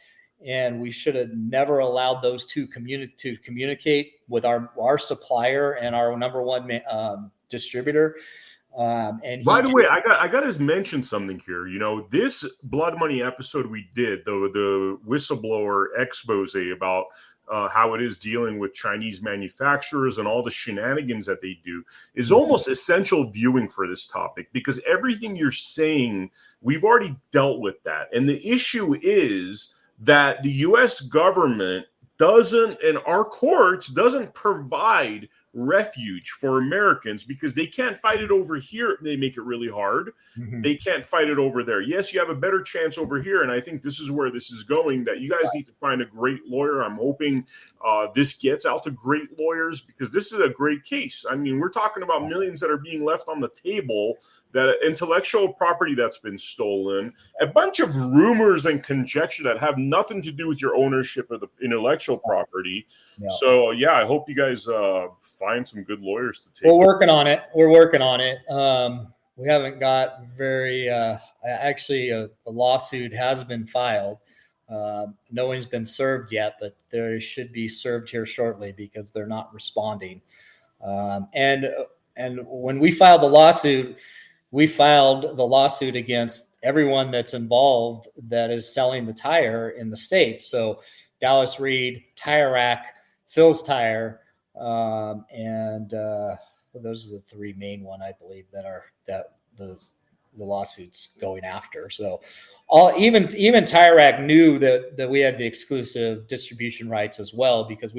and we should have never allowed those two to communicate with our supplier and our number one distributor. And by the way, I got to mention something here. This Blood Money episode we did, the whistleblower expose about how it is dealing with Chinese manufacturers and all the shenanigans that they do, is almost essential viewing for this topic, because everything you're saying, we've already dealt with that. And the issue is that the U.S. government and our courts doesn't provide refuge for Americans, because they can't fight it over here. They make it really hard. Mm-hmm. They can't fight it over there. Yes, you have a better chance over here, and I think this is where this is going, that you guys need to find a great lawyer. I'm hoping this gets out to great lawyers, because this is a great case. I mean, we're talking about millions that are being left on the table, that intellectual property that's been stolen, a bunch of rumors and conjecture that have nothing to do with your ownership of the intellectual property. Yeah. So, yeah, I hope you guys find some good lawyers to take. We're working on it. We haven't got very actually a lawsuit has been filed. No one's been served yet, but they should be served here shortly, because they're not responding. And when we filed the lawsuit against everyone that's involved that is selling the tire in the States. So Dallas Reed, Tire Rack, Phil's Tire, and those are the three main one, I believe, that the lawsuit's going after. So even Tire Rack knew that we had the exclusive distribution rights as well, because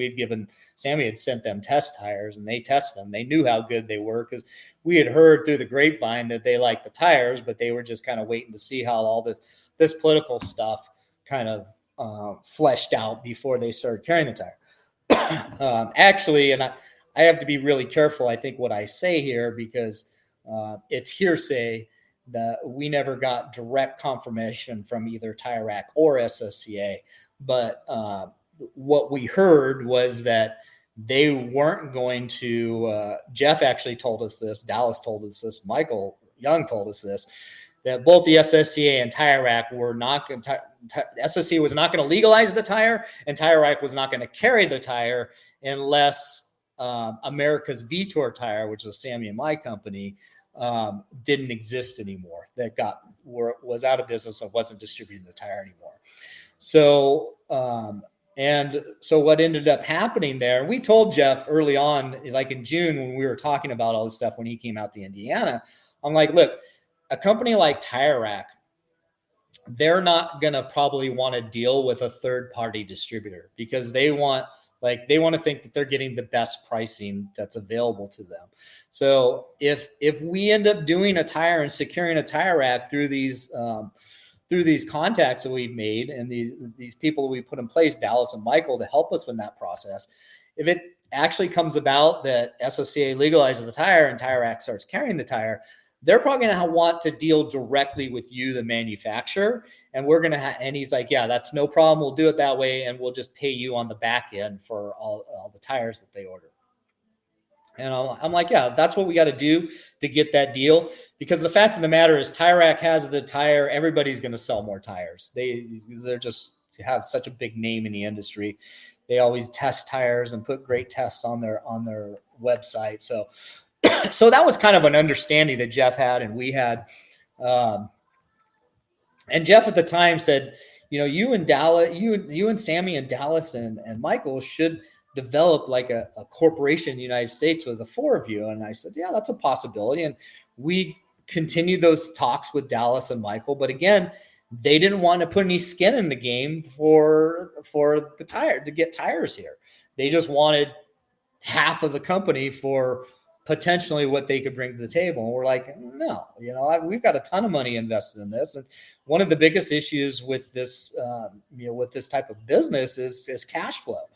Sammy had sent them test tires, and they test them. They knew how good they were, because we had heard through the grapevine that they liked the tires, but they were just kind of waiting to see how all this political stuff kind of fleshed out before they started carrying the tire. Actually, and I have to be really careful, I think, what I say here, because it's hearsay, that we never got direct confirmation from either Tire Rack or SSCA. But what we heard was that they weren't going to, Jeff actually told us this, Dallas told us this, Michael Young told us this, that both the SSCA and Tire Rack were not going to, SSCA was not going to legalize the tire, and Tire Rack was not going to carry the tire unless America's Vitor Tire, which is Sammy and my company, didn't exist anymore. That was out of business and wasn't distributing the tire anymore. So, so what ended up happening there, we told Jeff early on, like in June, when we were talking about all this stuff, when he came out to Indiana, I'm like, look, a company like Tire Rack, they're not going to probably want to deal with a third-party distributor, because they want Like they want to think that they're getting the best pricing that's available to them. So if we end up doing a tire and securing a tire rack through these contacts that we've made and these people we put in place, Dallas and Michael, to help us in that process, if it actually comes about that SSCA legalizes the tire and Tire Rack starts carrying the tire, they're probably going to want to deal directly with you, the manufacturer. And we're going to and he's like, yeah, that's no problem. We'll do it that way. And we'll just pay you on the back end for all the tires that they order. And I'm like, yeah, that's what we got to do to get that deal. Because the fact of the matter is Tire Rack has the tire. Everybody's going to sell more tires. They're just have such a big name in the industry. They always test tires and put great tests on their website. So that was kind of an understanding that Jeff had and we had. And Jeff at the time said, you and Dallas, you and Sammy and Dallas and Michael should develop like a corporation in the United States with the four of you. And I said, yeah, that's a possibility. And we continued those talks with Dallas and Michael. But again, they didn't want to put any skin in the game for the tire to get tires here. They just wanted half of the company for potentially what they could bring to the table. And we're like, no, we've got a ton of money invested in this. And one of the biggest issues with this, with this type of business is cash flow.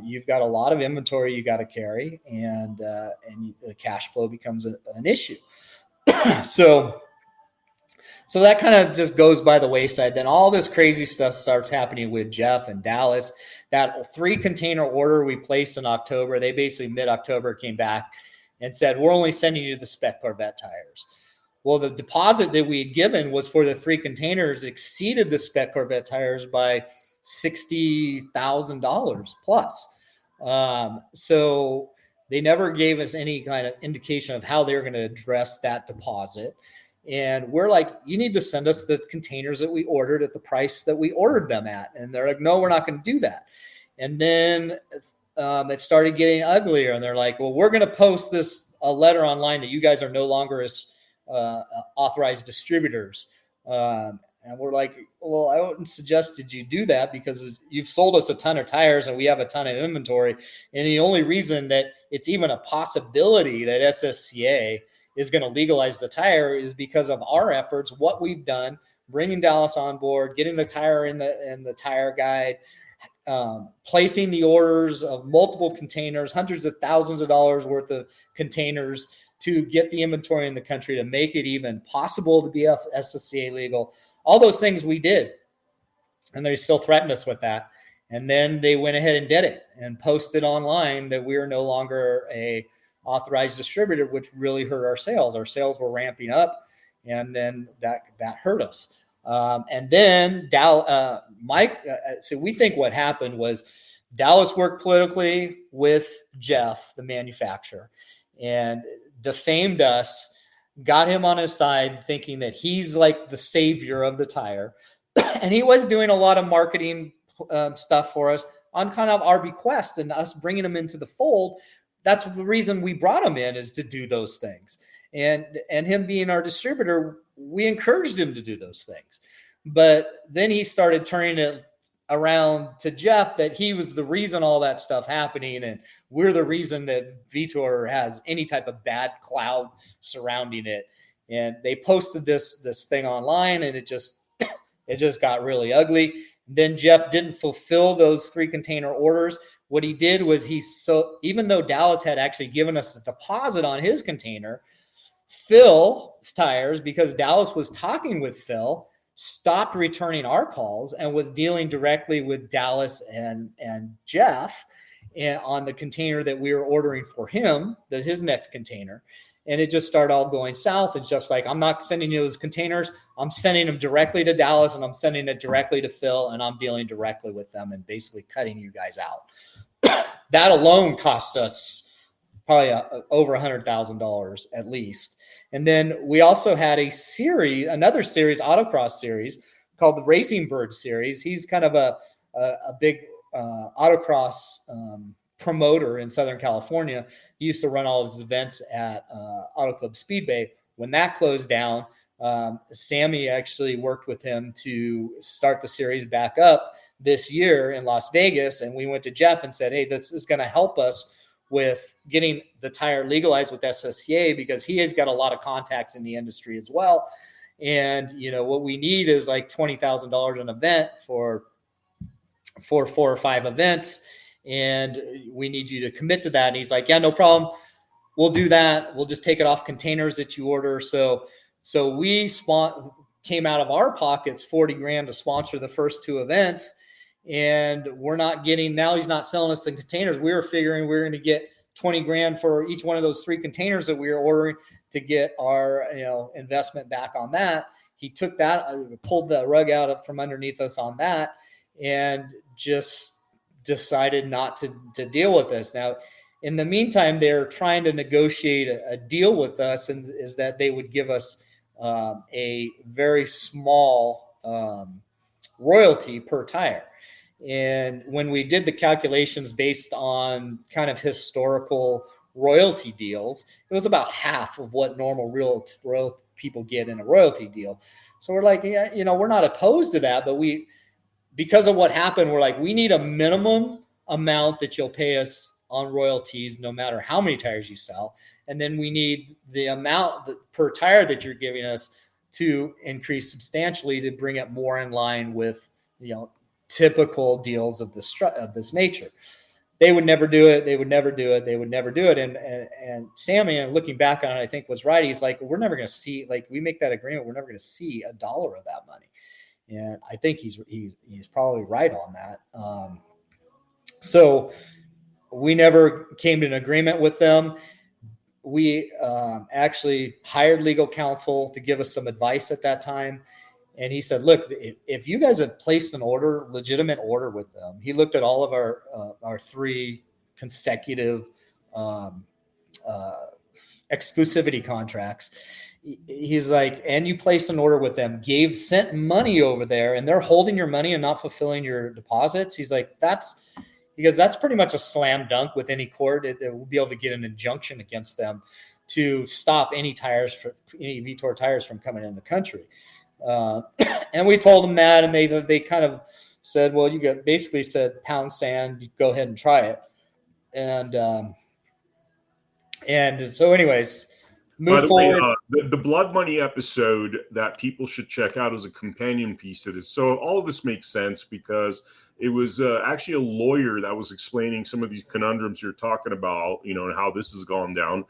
You've got a lot of inventory you got to carry, and the cash flow becomes an issue. So that kind of just goes by the wayside. Then all this crazy stuff starts happening with Jeff and Dallas. That 3-container order we placed in October, they basically mid-October came back and said, we're only sending you the spec Corvette tires. Well, the deposit that we had given was for the 3 containers exceeded the spec Corvette tires by $60,000 plus. So they never gave us any kind of indication of how they were going to address that deposit. And we're like, you need to send us the containers that we ordered at the price that we ordered them at. And they're like, no, we're not going to do that. And then it started getting uglier. And they're like, well, we're going to post a letter online that you guys are no longer as authorized distributors. And we're like, well, I wouldn't suggest that you do that because you've sold us a ton of tires and we have a ton of inventory. And the only reason that it's even a possibility that SSCA is going to legalize the tire is because of our efforts, what we've done, bringing Dallas on board, getting the tire in the tire guide, placing the orders of multiple containers, hundreds of thousands of dollars worth of containers to get the inventory in the country to make it even possible to be SSCA legal. All those things we did, and they still threatened us with that. And then they went ahead and did it and posted online that we are no longer a authorized distributor, which really hurt our sales. Our sales were ramping up, and then that hurt us. And then Mike. So we think what happened was Dallas worked politically with Jeff, the manufacturer, and defamed us. Got him on his side, thinking that he's like the savior of the tire, and he was doing a lot of marketing stuff for us on kind of our bequest and us bringing him into the fold. That's the reason we brought him in, is to do those things. And him being our distributor, we encouraged him to do those things. But then he started turning it around to Jeff that he was the reason all that stuff happening, and we're the reason that Vitor has any type of bad cloud surrounding it. And they posted this thing online, and it just got really ugly. Then Jeff didn't fulfill those 3-container orders. What he did was even though Dallas had actually given us a deposit on his container, Phil's tires, because Dallas was talking with Phil, stopped returning our calls and was dealing directly with Dallas and Jeff on the container that we were ordering for him, his next container. And it just started all going south. And Jeff's like, I'm not sending you those containers. I'm sending them directly to Dallas, and I'm sending it directly to Phil, and I'm dealing directly with them and basically cutting you guys out. That alone cost us probably over $100,000 at least. And then we also had another series, autocross series called the Racing Bird series. He's kind of a big autocross promoter in Southern California. He used to run all of his events at Auto Club Speedway. When that closed down, Sammy actually worked with him to start the series back up this year in Las Vegas. And we went to Jeff and said, hey, this is going to help us with getting the tire legalized with SSCA, because he has got a lot of contacts in the industry as well. And, what we need is like $20,000 an event for 4 or 5 events. And we need you to commit to that. And he's like, yeah, no problem. We'll do that. We'll just take it off containers that you order. So we came out of our pockets $40,000 to sponsor the first 2 events. And we're not getting, now he's not selling us the containers. We were figuring we were going to get $20,000 for each one of those 3 containers that we were ordering to get our, investment back on that. He took that, pulled the rug out from underneath us on that, and just decided not to deal with this. Now, in the meantime, they're trying to negotiate a deal with us, and is that they would give us a very small royalty per tire. And when we did the calculations based on kind of historical royalty deals, it was about half of what normal royalty people get in a royalty deal. So we're like, yeah, we're not opposed to that, but because of what happened, we're like, we need a minimum amount that you'll pay us on royalties, no matter how many tires you sell. And then we need the amount per tire that you're giving us to increase substantially to bring it more in line with, typical deals of this nature. They would never do it. They would never do it. And Sammy, looking back on it, I think was right. He's like, we're never going to see, like, we make that agreement, we're never going to see $1 of that money. And I think he's probably right on that. So we never came to an agreement with them. We actually hired legal counsel to give us some advice at that time. And he said, look, if you guys have placed an legitimate order with them, he looked at all of our 3 consecutive exclusivity contracts. He's like, and you placed an order with them, sent money over there, and they're holding your money and not fulfilling your deposits. He's like, that's pretty much a slam dunk with any court. It will be able to get an injunction against them to stop any Vitor tires from coming in the country. And we told them that, and they kind of said, well, basically said, pound sand, go ahead and try it. And so anyways, move forward. The Blood Money episode that people should check out as a companion piece to this. So all of this makes sense because it was actually a lawyer that was explaining some of these conundrums you're talking about, and how this has gone down.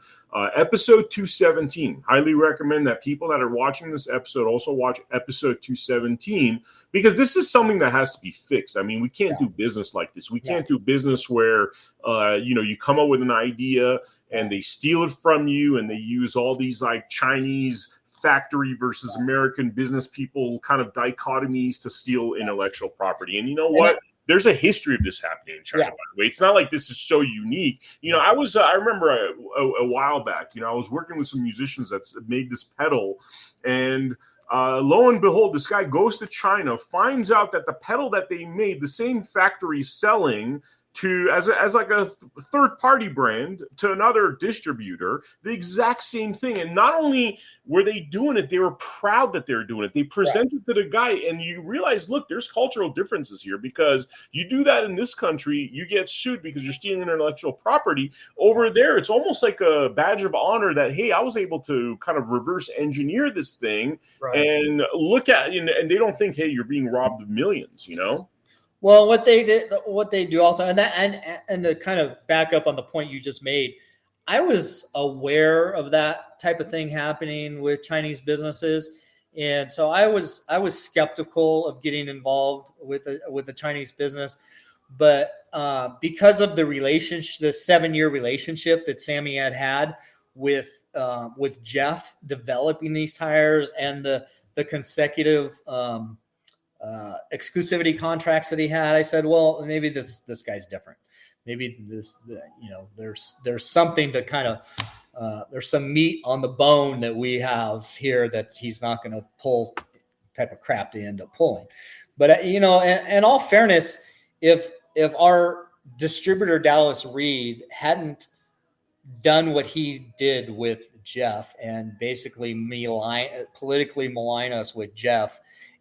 Episode 217. Highly recommend that people that are watching this episode also watch episode 217, because this is something that has to be fixed. I mean, we can't do business like this. We can't do business where, you come up with an idea and they steal it from you, and they use all these like Chinese factory versus American business people kind of dichotomies to steal intellectual property. And you know what? There's a history of this happening in China, by the way. It's not like this is so unique. I remember a while back, I was working with some musicians that made this pedal, and lo and behold, this guy goes to China, finds out that the pedal that they made, the same factory selling to as like a third-party brand to another distributor, the exact same thing. And not only were they doing it, they were proud that they were doing it. They presented to the guy, and you realize, look, there's cultural differences here, because you do that in this country, you get sued because you're stealing intellectual property. Over there, it's almost like a badge of honor that, hey, I was able to kind of reverse engineer this thing, and look at, and they don't think, hey, you're being robbed of millions, Well, what they do also, and to kind of back up on the point you just made, I was aware of that type of thing happening with Chinese businesses, and so I was skeptical of getting involved with the Chinese business, but because of the relationship, the 7-year relationship that Sammy had with Jeff developing these tires, and the consecutive exclusivity contracts that he had, I said, well, maybe this guy's different. Maybe there's something to kind of there's some meat on the bone that we have here that he's not going to pull type of crap to end up pulling. But in all fairness, if our distributor Dallas Reed hadn't done what he did with Jeff and basically politically malign us with Jeff,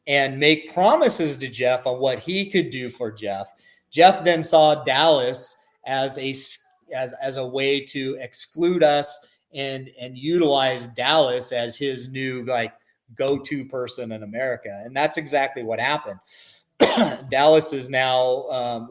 and make promises to Jeff on what he could do for Jeff. Jeff then saw Dallas as a way to exclude us and utilize Dallas as his new like go-to person in America. And that's exactly what happened. Dallas is now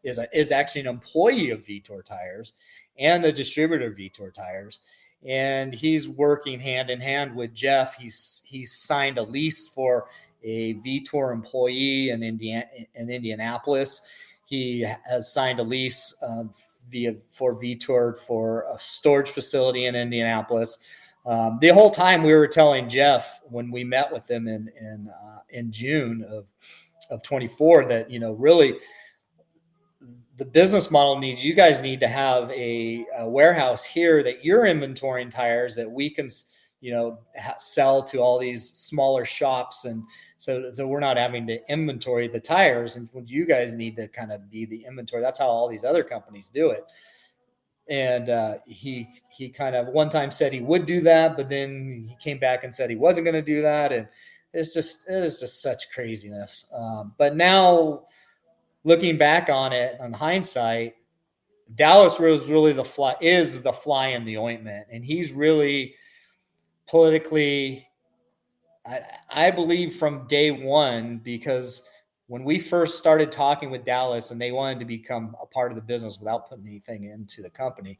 is actually an employee of Vitor Tires and a distributor of Vitor Tires. And he's working hand in hand with Jeff. He's signed a lease for a Vitor employee in Indianapolis. He has signed a lease for Vitor for a storage facility in Indianapolis. The whole time we were telling Jeff when we met with him in June of 24 that, you know, really the business model you guys need to have a warehouse here that you're inventorying tires that we can, you know, sell to all these smaller shops. And so we're not having to inventory the tires, and you guys need to kind of be the inventory. That's how all these other companies do it. And he kind of one time said he would do that, but then he came back and said he wasn't going to do that. And it is just such craziness. But now looking back on it, on hindsight, Dallas was really the fly in the ointment. And he's really politically, I believe from day one, because when we first started talking with Dallas and they wanted to become a part of the business without putting anything into the company,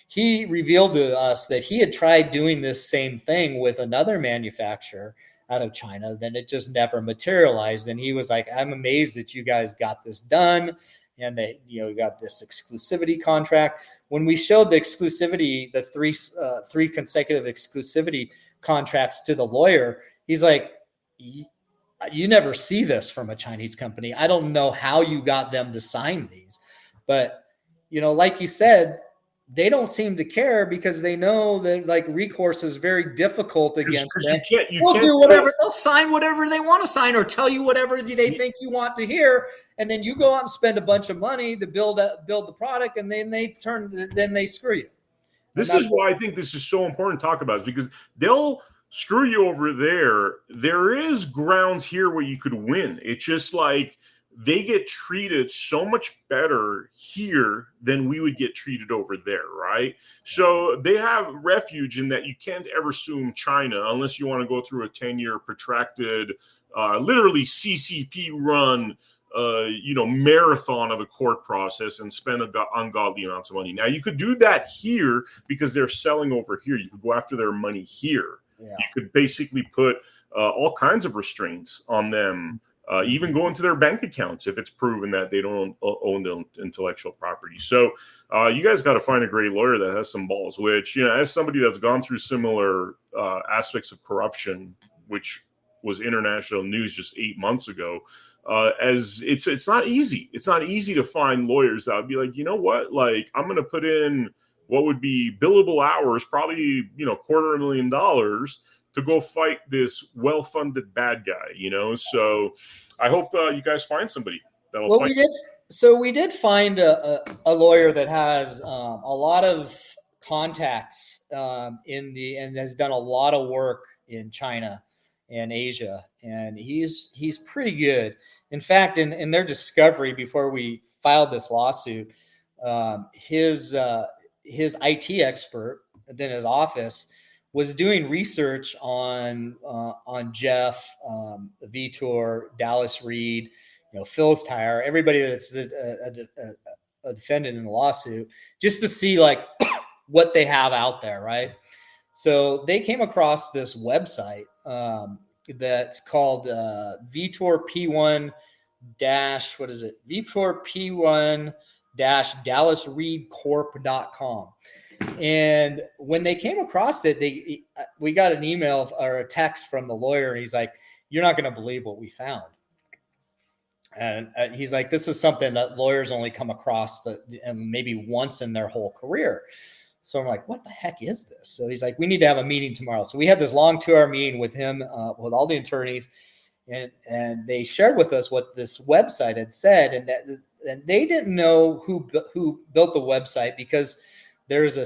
he revealed to us that he had tried doing this same thing with another manufacturer out of China, then it just never materialized. And he was like, I'm amazed that you guys got this done and that, you know, you got this exclusivity contract. When we showed the exclusivity, the three consecutive exclusivity contracts to the lawyer, he's like, you never see this from a Chinese company. I don't know how you got them to sign these, but, you know, like you said, they don't seem to care because they know that like recourse is very difficult against them. They'll do whatever. They'll sign whatever they want to sign or tell you whatever they think you want to hear. And then you go out and spend a bunch of money to build the product, and then they screw you. This is why I think this is so important to talk about, is because they'll screw you over there. There is grounds here where you could win. It's just like they get treated so much better here than we would get treated over there, right? So they have refuge in that you can't ever sue China unless you want to go through a 10-year protracted, literally CCP run, marathon of a court process and spend ungodly amounts of money. Now, you could do that here because they're selling over here. You could go after their money here. Yeah. You could basically put all kinds of restraints on them. Even go into their bank accounts if it's proven that they don't own the intellectual property. So you guys got to find a great lawyer that has some balls, which, you know, as somebody that's gone through similar aspects of corruption, which was international news just 8 months ago, as it's not easy. It's not easy to find lawyers that would be like, you know what, like I'm going to put in what would be billable hours, probably, you know, $250,000 to go fight this well-funded bad guy, you know? So I hope you guys find somebody that'll fight. We did find a lawyer that has a lot of contacts and has done a lot of work in China and Asia. And he's pretty good. In fact, in their discovery, before we filed this lawsuit, his IT expert in his office was doing research on Jeff, Vitor, Dallas Reed, you know, Phil's Tire, everybody that's a defendant in the lawsuit, just to see like what they have out there, right? So they came across this website that's called Vitor P1 dash, what is it? Vitor P1 dash DallasReedCorp.com. And when they came across it, we got an email or a text from the lawyer. And he's like, you're not going to believe what we found. And he's like, this is something that lawyers only come across maybe once in their whole career. So I'm like, what the heck is this? So he's like, we need to have a meeting tomorrow. So we had this long 2-hour meeting with him, with all the attorneys. And they shared with us what this website had said. And they didn't know who built the website, because there's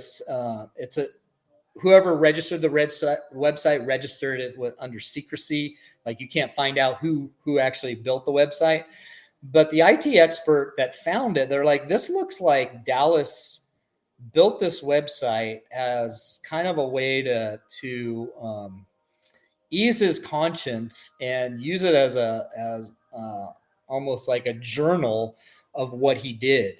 whoever registered the website registered it under secrecy. Like you can't find out who actually built the website. But the IT expert that found it, they're like, this looks like Dallas built this website as kind of a way to ease his conscience and use it as almost like a journal of what he did.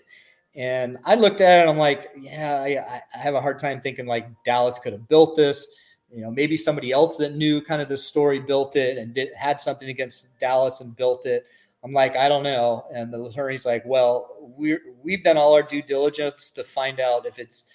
And I looked at it and I'm like, yeah, I have a hard time thinking like Dallas could have built this. Maybe somebody else that knew kind of this story built it and had something against Dallas and built it. I'm like, I don't know. And the attorney's like, well, we've done all our due diligence to find out if it's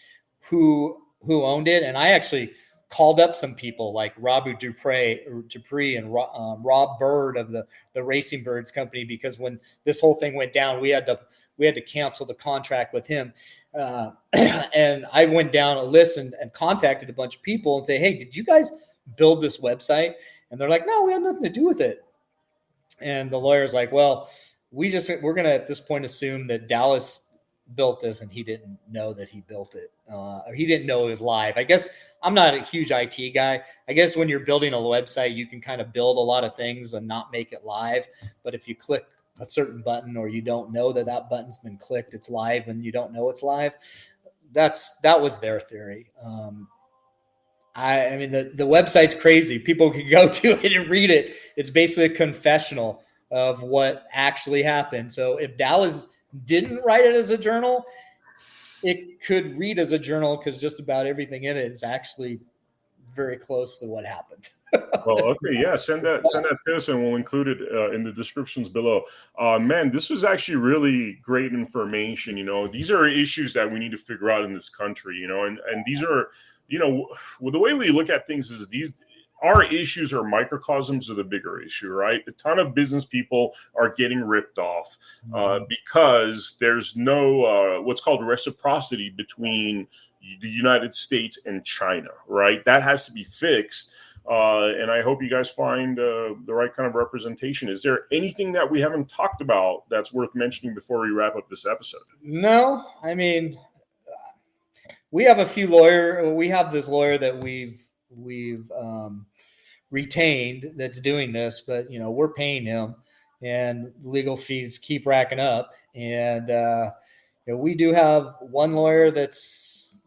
who owned it. And I actually called up some people like Robbie Dupree and Rob Bird of the Racing Birds company, because when this whole thing went down, we had to cancel the contract with him. And I went down a list and contacted a bunch of people and say, hey, did you guys build this website? And they're like, no, we had nothing to do with it. And the lawyer's like, well, we're going to at this point assume that Dallas built this and he didn't know that he built it. Or he didn't know it was live. I guess I'm not a huge IT guy. I guess when you're building a website, you can kind of build a lot of things and not make it live. But if you click a certain button or you don't know that button's been clicked, it's live and you don't know it's live. That was their theory. I mean, the website's crazy. People can go to it and read it. It's basically a confessional of what actually happened. So if Dallas didn't write it as a journal, it could read as a journal because just about everything in it is actually very close to what happened. Well, okay, yeah, send that to us, and we'll include it in the descriptions below. Man, this was actually really great information. These are issues that we need to figure out in this country. And these are, the way we look at things is our issues are microcosms of the bigger issue, right? A ton of business people are getting ripped off because there's no what's called reciprocity between the United States and China, right? That has to be fixed. And I hope you guys find the right kind of representation. Is there anything that we haven't talked about that's worth mentioning before we wrap up this episode? No, I mean, we have this lawyer that we've retained that's doing this, but we're paying him, and legal fees keep racking up. And we do have one lawyer that's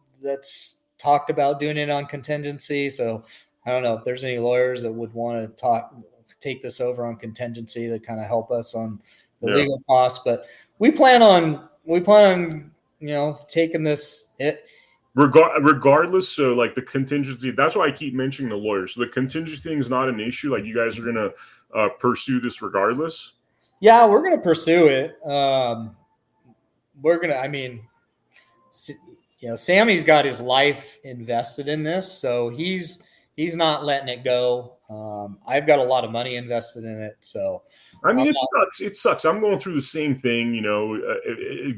talked about doing it on contingency. So I don't know if there's any lawyers that would want to take this over on contingency to kind of help us on the legal costs. But we plan on taking this. Regardless, so like the contingency, that's why I keep mentioning the lawyers. So the contingency thing is not an issue. Like you guys are going to pursue this regardless. Yeah, we're going to pursue it. Sammy's got his life invested in this, so he's not letting it go. I've got a lot of money invested in it, so I mean, it sucks. I'm going through the same thing.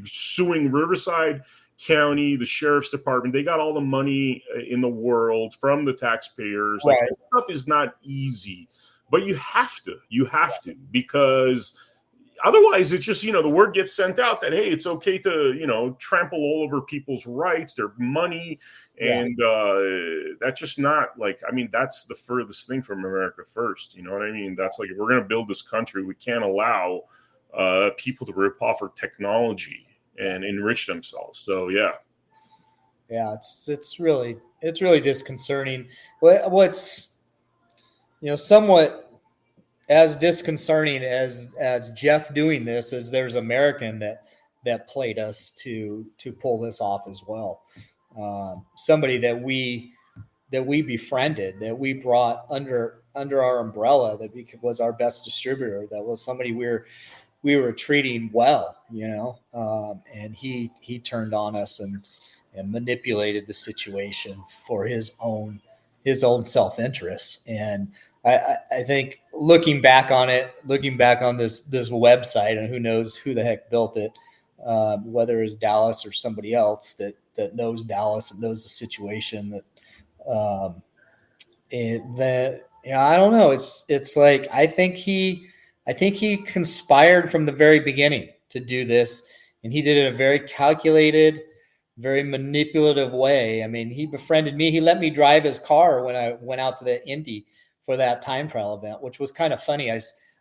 Suing Riverside County, the sheriff's department. They got all the money in the world from the taxpayers. Like, this stuff is not easy, but you have to because otherwise it's just, the word gets sent out that, hey, it's okay to, trample all over people's rights, their money. And that's just not that's the furthest thing from America first. You know what I mean? That's like, if we're going to build this country, we can't allow people to rip off our technology and enrich themselves. So, yeah, it's really disconcerting. What's, somewhat as disconcerting as Jeff doing this is there's American that played us to pull this off as well. Somebody that we befriended, that we brought under our umbrella, that was our best distributor, that was somebody we were treating well, and he turned on us and manipulated the situation for his own self-interest. And I think looking back on this website, and who knows who the heck built it, whether it's Dallas or somebody else that knows Dallas and knows the situation, I don't know. It's like, I think he conspired from the very beginning to do this, and he did it in a very calculated very manipulative way. I mean, he befriended me. He let me drive his car when I went out to the Indy for that time trial event, which was kind of funny.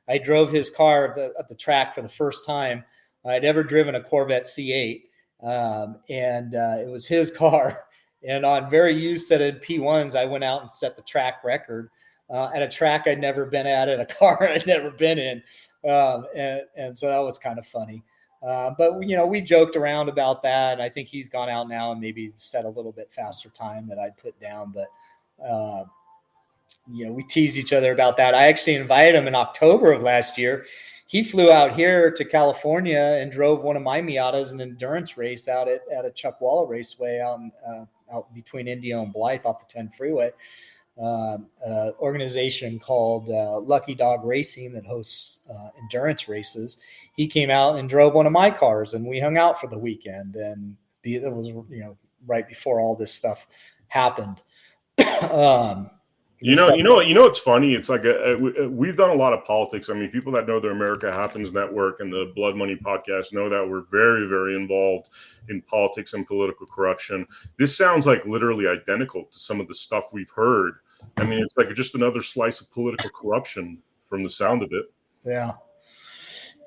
I drove his car at the track for the first time I'd ever driven a Corvette C8. And it was his car. And on very used set of P1s, I went out and set the track record at a track I'd never been at a car I'd never been in. And so that was kind of funny. But, we joked around about that. And I think he's gone out now and maybe set a little bit faster time that I'd put down. But, we tease each other about that. I actually invited him in October of last year. He flew out here to California and drove one of my Miatas, an endurance race out at a Chuckwalla Raceway out between Indio and Blythe off the 10 freeway. Organization called Lucky Dog Racing that hosts endurance races. He came out and drove one of my cars, and we hung out for the weekend. And it was right before all this stuff happened. It's funny. It's like we've done a lot of politics. I mean, people that know the America Happens Network and the Blood Money podcast know that we're very, very involved in politics and political corruption. This sounds like literally identical to some of the stuff we've heard. I mean, it's like just another slice of political corruption from the sound of it. Yeah.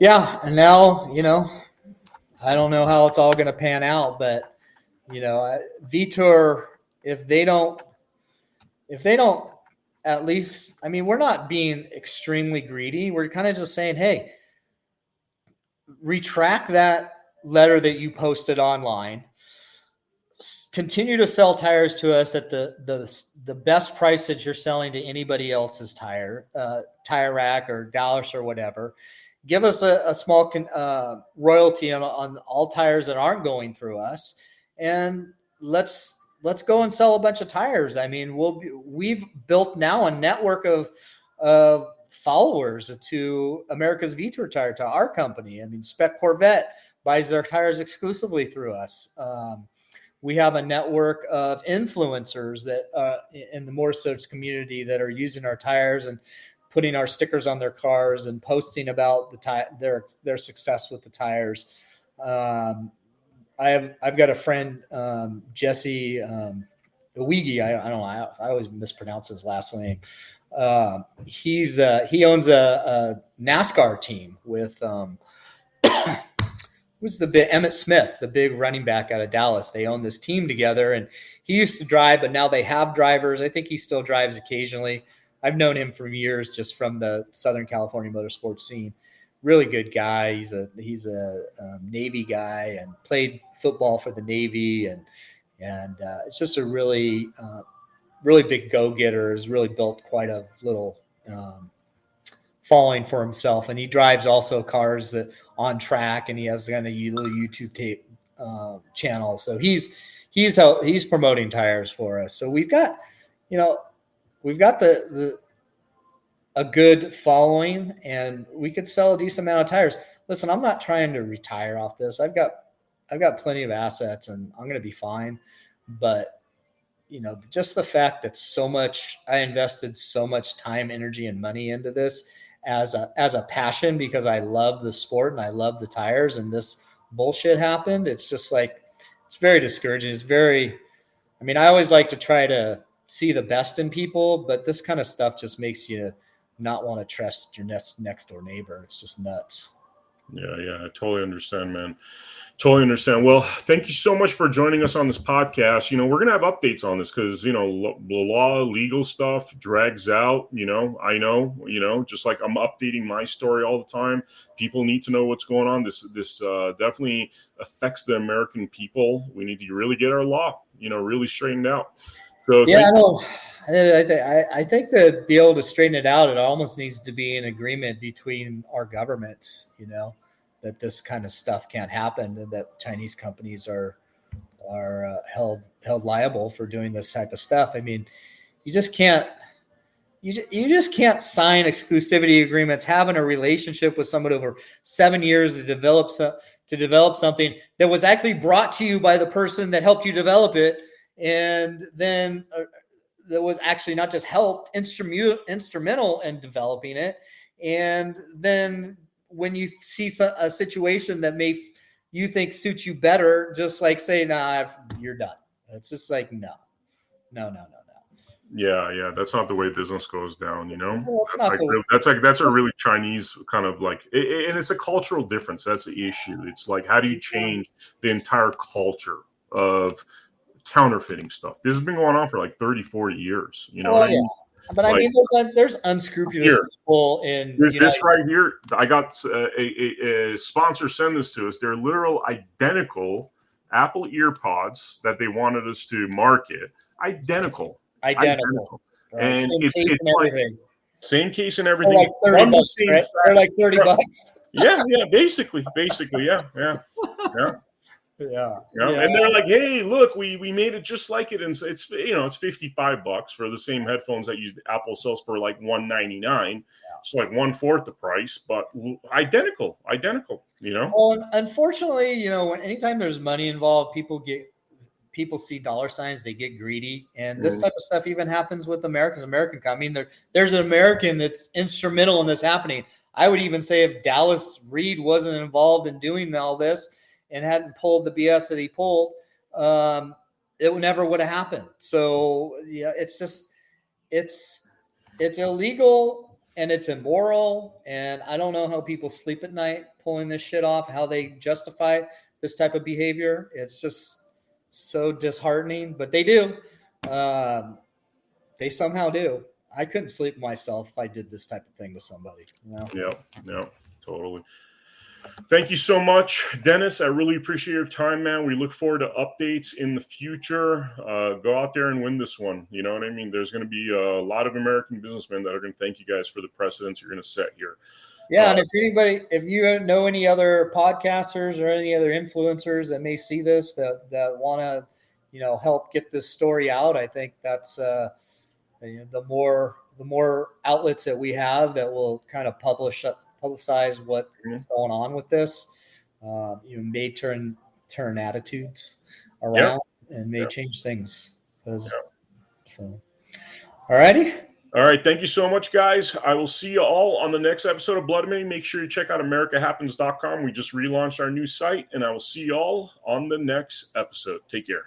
Yeah. And now, I don't know how it's all going to pan out, but, Vitor, if they don't at least, I mean, we're not being extremely greedy. We're kind of just saying, hey, retract that letter that you posted online. Continue to sell tires to us at the best price that you're selling to anybody else's tire rack or Dallas or whatever. Give us a small royalty on all tires that aren't going through us, and let's go and sell a bunch of tires. I mean, we've built now a network of followers to America's Vitor Tire, to our company. I mean, Spec Corvette buys their tires exclusively through us. We have a network of influencers that in the motorsports community that are using our tires and putting our stickers on their cars and posting about their success with the tires. I've got a friend, Jesse Uwigi. I don't know. I always mispronounce his last name. He owns a NASCAR team with who's the big Emmett Smith, the big running back out of Dallas. They own this team together, and he used to drive, but now they have drivers. I think he still drives occasionally. I've known him for years, just from the Southern California motorsports scene. Really good guy. He's a Navy guy and played football for the Navy, and it's just a really big go-getter. Has really built quite a little following for himself, and he drives also cars that on track, and he has kind of a little YouTube tape channel. So he's promoting tires for us. So we've got a good following, and we could sell a decent amount of tires. Listen, I'm not trying to retire off this. I've got plenty of assets, and I'm going to be fine. But, just the fact that I invested so much time, energy, and money into this as a passion, because I love the sport and I love the tires, and this bullshit happened. It's just like, it's very discouraging. I always like to try to see the best in people, but this kind of stuff just makes you not want to trust your next door neighbor. It's just nuts. Yeah, I totally understand, man. Totally understand. Well, thank you so much for joining us on this podcast. We're going to have updates on this because, the law, legal stuff drags out. I know, just like I'm updating my story all the time. People need to know what's going on. This definitely affects the American people. We need to really get our law, really straightened out. So yeah, I think to be able to straighten it out, it almost needs to be an agreement between our governments, that this kind of stuff can't happen, and that Chinese companies are held liable for doing this type of stuff. I mean, you just can't sign exclusivity agreements, having a relationship with someone over 7 years to develop something that was actually brought to you by the person that helped you develop it. And then that was actually not just helped, instrumental in developing it. And then when you see a situation that may you think suits you better, just like say, nah, you're done. It's just like, no. Yeah, that's not the way business goes down, Well, it's not that's a really Chinese kind of like, and it's a cultural difference. That's the issue. It's like, how do you change the entire culture of counterfeiting stuff? This has been going on for like 30, 40 years. You know what I mean? But like, I mean, there's unscrupulous people in this right here. I got a sponsor send this to us. They're literal identical Apple EarPods that they wanted us to market. Identical. Right. And it's like same case and everything. They're like $30 bucks, right? They're like $30. Yeah, basically, yeah. And they're like, hey, look, we made it just like it, and it's it's $55 for the same headphones that Apple sells for like $199, so like 1/4 the price, but identical. Well, unfortunately, when anytime there's money involved, people see dollar signs, they get greedy, and this type of stuff even happens with American. I mean, there's an American that's instrumental in this happening. I would even say if Dallas Reed wasn't involved in doing all this and hadn't pulled the BS that he pulled, it never would have happened. So it's illegal and it's immoral, and I don't know how people sleep at night pulling this shit off, how they justify this type of behavior. It's just so disheartening, but they do. They somehow do. I couldn't sleep myself if I did this type of thing to somebody. Yeah, totally. Thank you so much, Dennis. I really appreciate your time, man. We look forward to updates in the future. Go out there and win this one. You know what I mean? There's going to be a lot of American businessmen that are going to thank you guys for the precedents you're going to set here. Yeah, and if you know any other podcasters or any other influencers that may see this that want to, help get this story out, I think that's the more outlets that we have that will kind of publicize what's going on with this, may turn attitudes around and may change things. So, all righty. All right. Thank you so much, guys. I will see you all on the next episode of Blood Money. Make sure you check out AmericaHappens.com. We just relaunched our new site, and I will see you all on the next episode. Take care.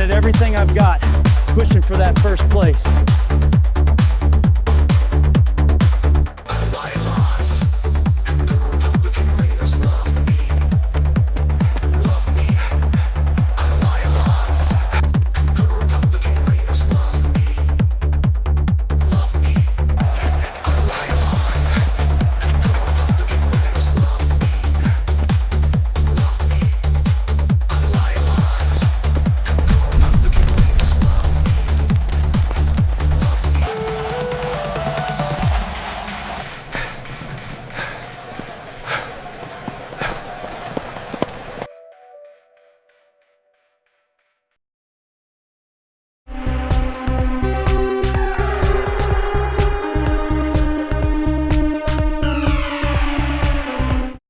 Everything I've got, pushing for that first place.